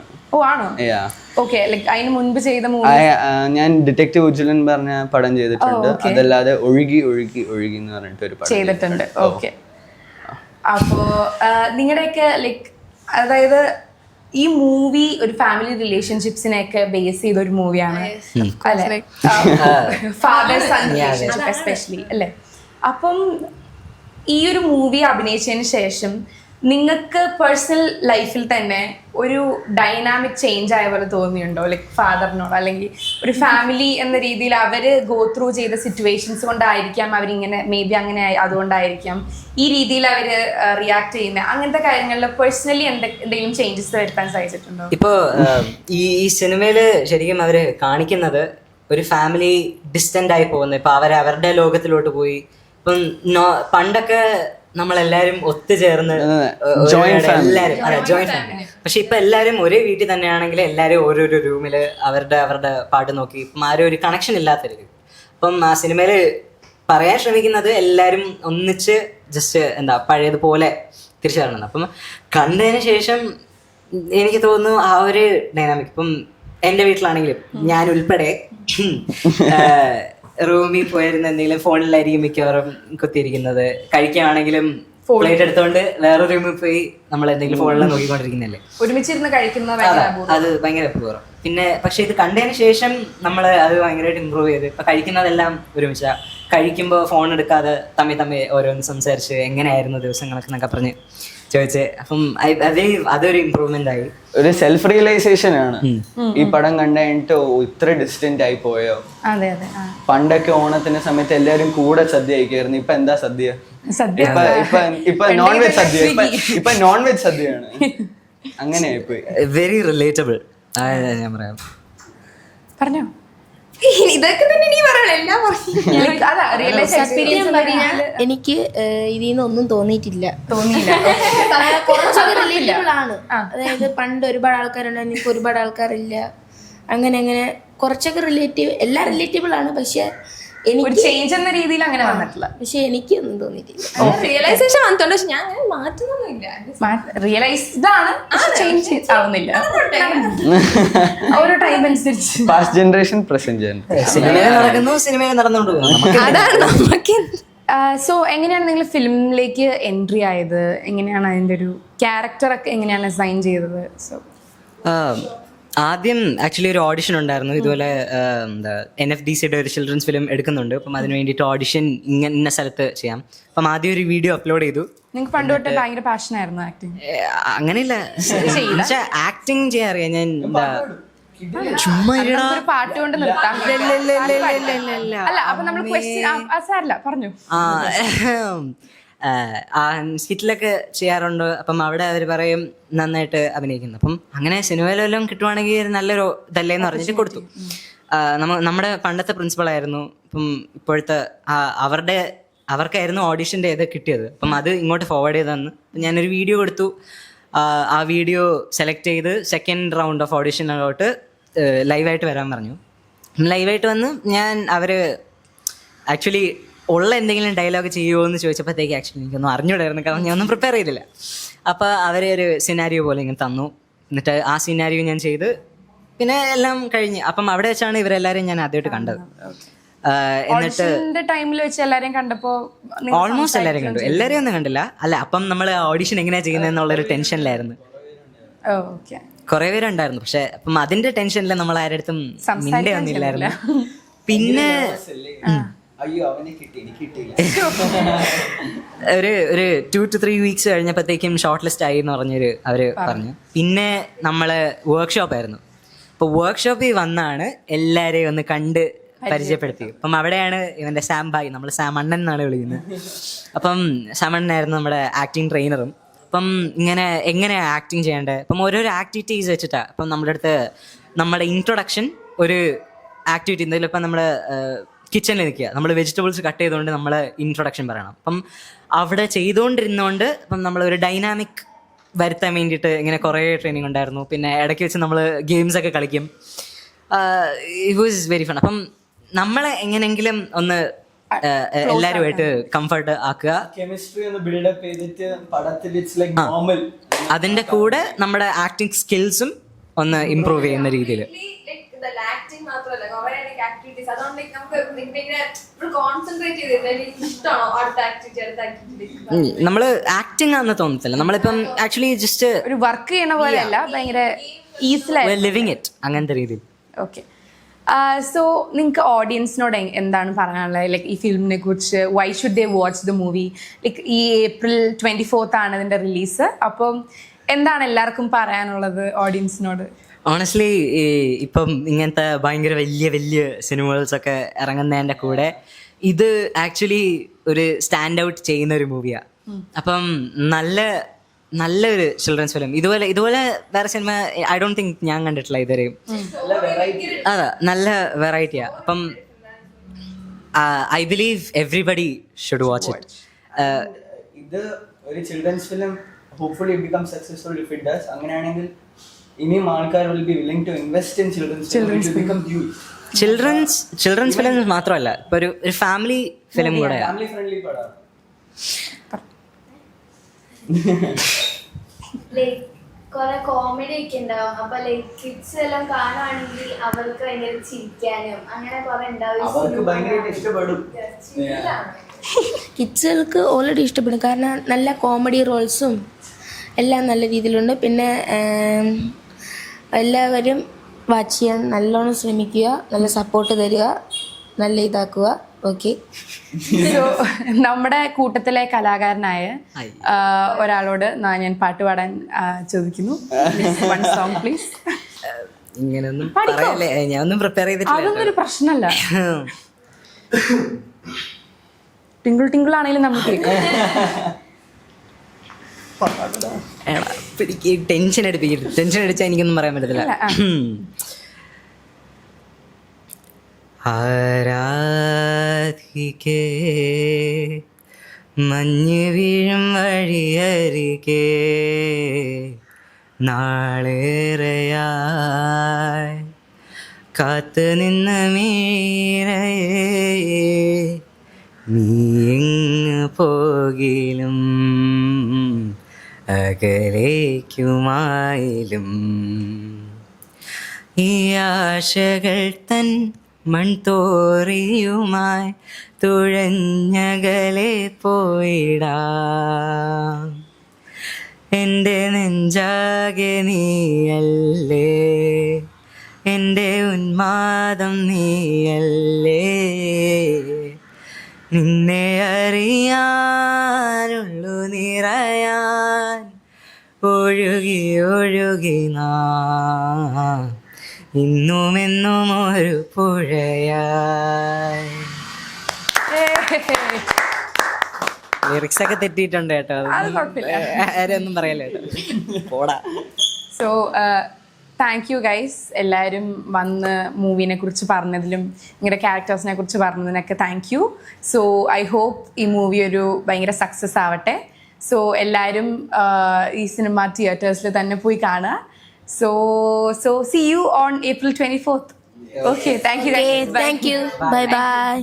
ഞാൻ ഡിറ്റക്റ്റീവ് ഉജ്ജ്വലൻ പറഞ്ഞ പടം ചെയ്തിട്ടുണ്ട്. അതല്ലാതെ ഒഴുകി എന്ന് പറഞ്ഞിട്ട് ഒരു പടം ചെയ്തിട്ടുണ്ട്. ഓക്കെ, അപ്പോ നിങ്ങളുടെയൊക്കെ ലൈക്ക് അതായത് ഈ മൂവി ഒരു ഫാമിലി റിലേഷൻഷിപ്സിനെയൊക്കെ ബേസ് ചെയ്ത ഒരു മൂവിയാണ് അല്ലെ, ഫാദർ സൺ റിലേഷൻഷിപ്പ് എസ്പെഷ്യലി അല്ലെ. അപ്പം ഈ ഒരു മൂവി അഭിനയിച്ചതിന് ശേഷം നിങ്ങൾക്ക് പേഴ്സണൽ ലൈഫിൽ തന്നെ ഒരു ഡൈനാമിക് ചേഞ്ച് ആയ പോലെ തോന്നിയുണ്ടോ? ലൈക്ക് ഫാദറിനോട് അല്ലെങ്കിൽ ഒരു ഫാമിലി എന്ന രീതിയിൽ അവർ ഗോ ത്രൂ ചെയ്ത സിറ്റുവേഷൻസ് കൊണ്ടായിരിക്കാം അവരിങ്ങനെ മേ ബി അങ്ങനെ അതുകൊണ്ടായിരിക്കാം ഈ രീതിയിൽ അവർ റിയാക്ട് ചെയ്യുന്നത്, അങ്ങനത്തെ കാര്യങ്ങളിൽ പേഴ്സണലി എന്തെങ്കിലും ചേഞ്ചസ് വരുത്താൻ സാധിച്ചിട്ടുണ്ടോ? ഇപ്പോൾ ഈ സിനിമയില് ശരിക്കും അവര് കാണിക്കുന്നത് ഒരു ഫാമിലി ഡിസ്റ്റന്റ് ആയി പോകുന്നത്. ഇപ്പൊ അവരുടെ ലോകത്തിലോട്ട് പോയി. ഇപ്പം പണ്ടൊക്കെ നമ്മളെല്ലാരും ഒത്തുചേർന്ന് എല്ലാരും ജോയിന്റ് ഫാമിലി. പക്ഷെ ഇപ്പൊ എല്ലാരും ഒരേ വീട്ടിൽ തന്നെയാണെങ്കിൽ എല്ലാരും ഓരോരോ റൂമില് അവരുടെ പാട്ട് നോക്കി ഇപ്പം ആരും ഒരു കണക്ഷൻ ഇല്ലാത്ത രീതി. അപ്പം ആ സിനിമയില് പറയാൻ ശ്രമിക്കുന്നത് എല്ലാരും ഒന്നിച്ച് ജസ്റ്റ് എന്താ പഴയതുപോലെ തിരിച്ചു വരണം. അപ്പം കണ്ടതിന് ശേഷം എനിക്ക് തോന്നുന്നു ആ ഒരു ഡൈനാമിക് ഇപ്പം എൻ്റെ വീട്ടിലാണെങ്കിലും ഞാൻ ഉൾപ്പെടെ റൂമിൽ പോയിരുന്ന എന്തെങ്കിലും ഫോണിലായിരിക്കും മിക്കവാറും കുത്തിയിരിക്കുന്നത്. കഴിക്കുകയാണെങ്കിലും പ്ലേറ്റ് എടുത്തോണ്ട് വേറെ റൂമിൽ പോയി നമ്മൾ എന്തെങ്കിലും ഫോണിൽ നോക്കിക്കൊണ്ടിരിക്കുന്നല്ലേ, ഒരുമിച്ചിരുന്ന് കഴിക്കുന്ന അത് ഭയങ്കര അപൂർവം. പിന്നെ പക്ഷെ ഇത് കണ്ടതിന് ശേഷം നമ്മൾ അത് ഭയങ്കരമായിട്ട് ഇമ്പ്രൂവ് ചെയ്ത് ഇപ്പൊ കഴിക്കുന്നതെല്ലാം ഒരുമിച്ച കഴിക്കുമ്പോൾ ഫോൺ എടുക്കാതെ തമ്മിൽ ഓരോന്ന് സംസാരിച്ച് എങ്ങനെയായിരുന്നു ദിവസങ്ങളൊക്കെ എന്നൊക്കെ പറഞ്ഞ് ചോദിച്ച്. അപ്പം അതൊരു ഇമ്പ്രൂവ്മെന്റ് ആയി. ഒരു സെൽഫ് റിയലൈസേഷൻ ആണ് ഈ പടം കണ്ടു കഴിഞ്ഞിട്ട് ഇത്ര ഡിസ്റ്റന്റ് ആയി പോയോ. അതെ അതെ. പണ്ടൊക്കെ ഓണത്തിന്റെ സമയത്ത് എല്ലാരും കൂടെ സദ്യ കഴിക്കായിരുന്നു. ഇപ്പൊ എന്താ സദ്യ? ഇപ്പൊ നോൺ വെജ് സദ്യ. ഇപ്പൊ നോൺ വെജ് സദ്യയാണ്. അങ്ങനെ ആയിപ്പോയി. വെരി റിലേറ്റബിൾ ഞാൻ പറയാം. പറഞ്ഞോ. ഇതൊക്കെ തന്നെ നീ പറയണം, എല്ലാം എനിക്ക് ഇതിൽ നിന്ന് ഒന്നും തോന്നിയിട്ടില്ല. തോന്നിയില്ല. കുറച്ചൊക്കെ റിലേറ്റബിൾ ആണ്. അതായത് പണ്ട് ഒരുപാട് ആൾക്കാരുണ്ടായിരുന്നു, ഇപ്പൊ ഒരുപാട് ആൾക്കാരില്ല. അങ്ങനെ കുറച്ചൊക്കെ റിലേറ്റീവ്, എല്ലാം റിലേറ്റബിൾ ആണ്. പക്ഷെ ഒരു ചേഞ്ച് എന്ന രീതിയിൽ അങ്ങനെ വന്നിട്ടില്ല. പക്ഷെ എനിക്കൊന്നും തോന്നിയിട്ടില്ല. റിയലൈസേഷൻ വന്നിട്ടുണ്ട്, പക്ഷെ ഞാൻ അങ്ങനെ മാറ്റുന്നൊന്നുമില്ല. റിയലൈസ്ഡ് ആണ്, ചേഞ്ച് ആവുന്നില്ല. ഓരോ ടൈം അനുസരിച്ച് പാസ്റ്റ് ജനറേഷൻ പ്രസന്റ് ജനറേഷൻ സിനിമയിൽ നടക്കുന്നു, സിനിമയിൽ നടന്നുകൊണ്ട് അതാണ് നമുക്ക്. സോ എങ്ങനെയാണ് നിങ്ങൾ ഫിലിമിലേക്ക് എൻട്രി ആയത്? എങ്ങനെയാണ് അതിൻ്റെ ഒരു ക്യാരക്ടറൊക്കെ എങ്ങനെയാണ് ഡിസൈൻ ചെയ്തത്? സോ ആദ്യം ആക്ച്വലി ഒരു ഓഡിഷൻ ഉണ്ടായിരുന്നു. ഇതുപോലെ എന്താ NFDCയുടെ ഒരു ചിൽഡ്രൻസ് ഫിലിം എടുക്കുന്നുണ്ട്. അപ്പം അതിന് വേണ്ടിയിട്ട് ഓഡിഷൻ ഇന്ന സ്ഥലത്ത് ചെയ്യാം. അപ്പം ആദ്യം ഒരു വീഡിയോ അപ്ലോഡ് ചെയ്തു. നിങ്ങൾക്ക് പണ്ട് തൊട്ട് ഭയങ്കര പാഷൻ ആയിരുന്നു ആക്ടിങ്? അങ്ങനെയില്ല, ആക്ടിങ് ചെയ്യാൻ അറിയാം. ഞാൻ എന്താ ചുമ്മാ പാട്ട് കൊണ്ട് നിർത്താം. അല്ല അപ്പൊ നമ്മൾ സാരില്ല പറഞ്ഞു. സ്കിറ്റിലൊക്കെ ചെയ്യാറുണ്ട്. അപ്പം അവിടെ അവർ പറയും നന്നായിട്ട് അഭിനയിക്കുന്നു. അപ്പം അങ്ങനെ സിനിമയിലെല്ലാം കിട്ടുവാണെങ്കിൽ നല്ലൊരു ഇതല്ലേന്ന് പറഞ്ഞിട്ട് കൊടുത്തു. നമ്മുടെ പണ്ടത്തെ പ്രിൻസിപ്പളായിരുന്നു. ഇപ്പം ഇപ്പോഴത്തെ അവർക്കായിരുന്നു ഓഡിഷൻ്റെ ഇത് കിട്ടിയത്. അപ്പം അത് ഇങ്ങോട്ട് ഫോർവേഡ് ചെയ്ത് തന്നു. ഞാനൊരു വീഡിയോ കൊടുത്തു. ആ വീഡിയോ സെലക്ട് ചെയ്ത് സെക്കൻഡ് റൗണ്ട് ഓഫ് ഓഡിഷനിലോട്ട് ലൈവായിട്ട് വരാൻ പറഞ്ഞു. ലൈവായിട്ട് വന്ന് അവർ ആക്ച്വലി ഉള്ള എന്തെങ്കിലും ഡയലോഗ് ചെയ്യുമോ എന്ന് ചോദിച്ചപ്പോഴത്തേക്ക് ആക്ച്വലി എനിക്കൊന്നും അറിഞ്ഞൂടായിരുന്നു, കാരണം ഞാനൊന്നും പ്രിപ്പയർ ചെയ്തില്ല. അപ്പോൾ അവർ ഒരു സിനാരിയോ പോലെ ഇങ്ങനെ തന്നു. എന്നിട്ട് ആ സിനാരിയോ ഞാൻ ചെയ്ത് പിന്നെ എല്ലാം കഴിഞ്ഞ്. അപ്പം അവിടെ വെച്ചാണ് ഇവരെല്ലാവരും ഞാൻ ആദ്യമായിട്ട് കണ്ടത്. എന്നിട്ട് ടൈമിൽ വെച്ച് എല്ലാവരെയും കണ്ടപ്പോൾ ഓൾമോസ്റ്റ് എല്ലാവരെയും കണ്ടു. എല്ലാവരെയും ഒന്നും കണ്ടില്ല. അല്ല, അപ്പം നമ്മൾ ഓഡിഷൻ എങ്ങനെയാണ് ചെയ്യുന്നതെന്നുള്ളൊരു ടെൻഷനിലായിരുന്നു. കുറെ പേരുണ്ടായിരുന്നു. പക്ഷെ അപ്പം അതിന്റെ ടെൻഷനിൽ നമ്മൾ ആരുടെ അടുത്തും മിണ്ടേ ഒന്നുമില്ലായിരുന്നു. പിന്നെ ഒരു 2 to 3 weeks കഴിഞ്ഞപ്പോഴത്തേക്കും ഷോർട്ട് ലിസ്റ്റ് ആയി എന്ന് പറഞ്ഞൊരു അവര് പറഞ്ഞു. പിന്നെ നമ്മള് വർക്ക്ഷോപ്പായിരുന്നു. അപ്പൊ വർക്ക്ഷോപ്പിൽ വന്നാണ് എല്ലാരെയും ഒന്ന് കണ്ട് പരിചയപ്പെടുത്തി. അപ്പം അവിടെയാണ് ഇവന്റെ സാം ഭായ്, നമ്മൾ സാം അണ്ണൻ എന്നാണ് വിളിക്കുന്നത്. അപ്പം സാം അണ്ണനായിരുന്നു നമ്മുടെ ആക്ടിങ് ട്രെയിനറും. അപ്പം എങ്ങനെ ആക്ടിങ് ചെയ്യേണ്ടത്, അപ്പം ഓരോരോ ആക്ടിവിറ്റീസ് വെച്ചിട്ടാണ്. അപ്പം നമ്മുടെ അടുത്ത് നമ്മുടെ ഇൻട്രൊഡക്ഷൻ ഒരു ആക്ടിവിറ്റി, എന്തെങ്കിലും ഇപ്പം നമ്മൾ കിച്ചണിൽ നിൽക്കുക, നമ്മൾ വെജിറ്റബിൾസ് കട്ട് ചെയ്തുകൊണ്ട് നമ്മൾ ഇൻട്രൊഡക്ഷൻ പറയണം. അപ്പം അവിടെ ചെയ്തുകൊണ്ടിരുന്നതുകൊണ്ട് ഇപ്പം നമ്മൾ ഒരു ഡൈനാമിക് വരുത്താൻ വേണ്ടിയിട്ട് ഇങ്ങനെ കുറേ ട്രെയിനിങ് ഉണ്ടായിരുന്നു. പിന്നെ ഇടയ്ക്ക് വെച്ച് നമ്മൾ ഗെയിംസൊക്കെ കളിക്കും. It was very fun. അപ്പം നമ്മളെ എങ്ങനെയെങ്കിലും ഒന്ന് എല്ലാവരുമായിട്ട് കംഫർട്ട് ആക്കുക. കെമിസ്ട്രി ഒന്ന് ബിൽഡപ്പ് ചെയ്തിട്ട് പടത്തിൽ ഇറ്റ്സ് ലൈക്ക് നോർമൽ. അതിൻ്റെ കൂടെ നമ്മുടെ ആക്ടിങ് സ്കിൽസും ഒന്ന് ഇമ്പ്രൂവ് ചെയ്യുന്ന രീതിയിൽ. എന്തല്ല ആക്ടിങ് മാത്രമല്ല കുറെ ആക്ടിവിറ്റീസ് അതുകൊണ്ട് നമുക്ക് ഭയങ്കര കോൺസെൻട്രേറ്റ് ചെയ്തിട്ട് എനിക്ക് ഇഷ്ടമാണോ അടുത്ത ആക്ടിവിറ്റി നമ്മള് ആക്ടിങ് ആണെന്ന് തോന്നത്തില്ല. നമ്മളിപ്പം ആക്ച്വലി ജസ്റ്റ് ഒരു വർക്ക് ചെയ്യണ പോലെ അല്ല, ഭയങ്കര ഈസിലായി ലിവിങ് ഇറ്റ് അങ്ങനത്തെ രീതിയിൽ. ഓക്കെ. സോ നിങ്ങൾക്ക് ഓഡിയൻസിനോട് എന്താണ് പറയാനുള്ളത്? ലൈക്ക് ഈ ഫിലിമിനെ കുറിച്ച് why should they watch the movie? Like ഈ April 24th ആണ് ഇതിൻ്റെ റിലീസ്. അപ്പം എന്താണ് എല്ലാവർക്കും പറയാനുള്ളത് ഓഡിയൻസിനോട്? ഓണസ്റ്റ്ലി ഇപ്പം ഇങ്ങനത്തെ ഭയങ്കര വലിയ വലിയ സിനിമകൾസ് ഒക്കെ ഇറങ്ങുന്നതിൻ്റെ കൂടെ ഇത് ആക്ച്വലി ഒരു സ്റ്റാൻഡ് ഔട്ട് ചെയ്യുന്ന ഒരു മൂവിയാണ്. അപ്പം നല്ലൊരു ചിൽഡ്രൻസ് ഫിലിം. ഇതുപോലെ വേറെ സിനിമ ഐ ഡോണ്ട് തിങ്ക് ഞാൻ കണ്ടിട്ടില്ല ഇതുവരെയും. അതാ നല്ല വെറൈറ്റിയാ. അപ്പം I believe everybody should watch it. ഇത് ഒരു children's film, hopefully it become successful if it does. അങ്ങനെയാണെങ്കിൽ ഇനിയും ആൾക്കാർ will be willing to invest in children's film മാത്രമല്ല, ഇപ്പൊ ഒരു ഫാമിലി ഫിലിം കൂടെ. ഫാമിലി ഫ്രണ്ട്ലി പടമാണ്. ലൈക്ക് കുറെ കോമഡി ഒക്കെ ഉണ്ടാവും. അപ്പൊ ലൈക്ക് കിഡ്സ് എല്ലാം കാണുവാണെങ്കിൽ അവർക്ക് ഭയങ്കര ചിരിക്കാനും അങ്ങനെ കുറെ അവർക്ക് ഭയങ്കരമായിട്ട് ഇഷ്ടപ്പെടും. കിഡ്സുകൾക്ക് ഓൾറെഡി ഇഷ്ടപ്പെടും, കാരണം നല്ല കോമഡി റോൾസും എല്ലാം നല്ല രീതിയിലുണ്ട്. പിന്നെ എല്ലാവരും വാച്ച് ചെയ്യാൻ നല്ലോണം ശ്രമിക്കുക, നല്ല സപ്പോർട്ട് തരിക, നല്ല ഇതാക്കുക. ഓക്കെ. സോ നമ്മുടെ കൂട്ടത്തിലെ കലാകാരനായ ഒരാളോട് ഞാൻ പാട്ട് പാടാൻ ചോദിക്കുന്നു. One song please. ഇങ്ങനെയൊന്നും പറയാല്ലേ, ഞാനൊന്നും പ്രിപ്പയർ ചെയ്തിട്ടില്ല. അതൊന്നും ഒരു പ്രശ്നമല്ല. ടിങ്കിൾ ടിങ്കിൾ ആണെങ്കിലും നമുക്ക് ടെൻഷൻ അടിപ്പിക്കരുത്. ടെൻഷൻ അടിച്ചാൽ എനിക്കൊന്നും പറയാൻ പറ്റത്തില്ല. ആരാധിക്കേ മഞ്ഞ് വീഴും വഴിയരികെ നാളേറെയായി കാത്തു നിന്ന മീരയേ നീ എങ്ങ് പോകിലും അകലേക്കുമായിലും ഈ ആശകൾ തൻ മൺതോറിയുമായി തുഴഞ്ഞകലെ പോയിടാം. എൻ്റെ നെഞ്ചാകെ നീയല്ലേ, എൻ്റെ ഉന്മാദം നീയല്ലേ, നിന്നെ അറിയാനുള്ളു നിറയാൻ ഒഴുകി ഒഴുകി നാം ഇന്നുമെന്നും ഒരു പുഴയായി. ലിറിക്സ് ഒക്കെ തെറ്റിയിട്ടുണ്ട് കേട്ടോ, ആരൊന്നും പറയല്ലോ കേട്ടോ, പോടാ. സോ താങ്ക് യു ഗൈസ്, എല്ലാവരും വന്ന് മൂവിനെ കുറിച്ച് പറഞ്ഞതിലും നിങ്ങളുടെ ക്യാരക്ടേഴ്സിനെ കുറിച്ച് പറഞ്ഞതിനൊക്കെ thank you. So I hope ഈ മൂവി ഒരു ഭയങ്കര സക്സസ് ആവട്ടെ. സോ എല്ലാവരും ഈ സിനിമ തിയേറ്റേഴ്സിൽ തന്നെ പോയി കാണുക. So see you on April 24th. Okay, thank you guys. Thank you. Bye bye.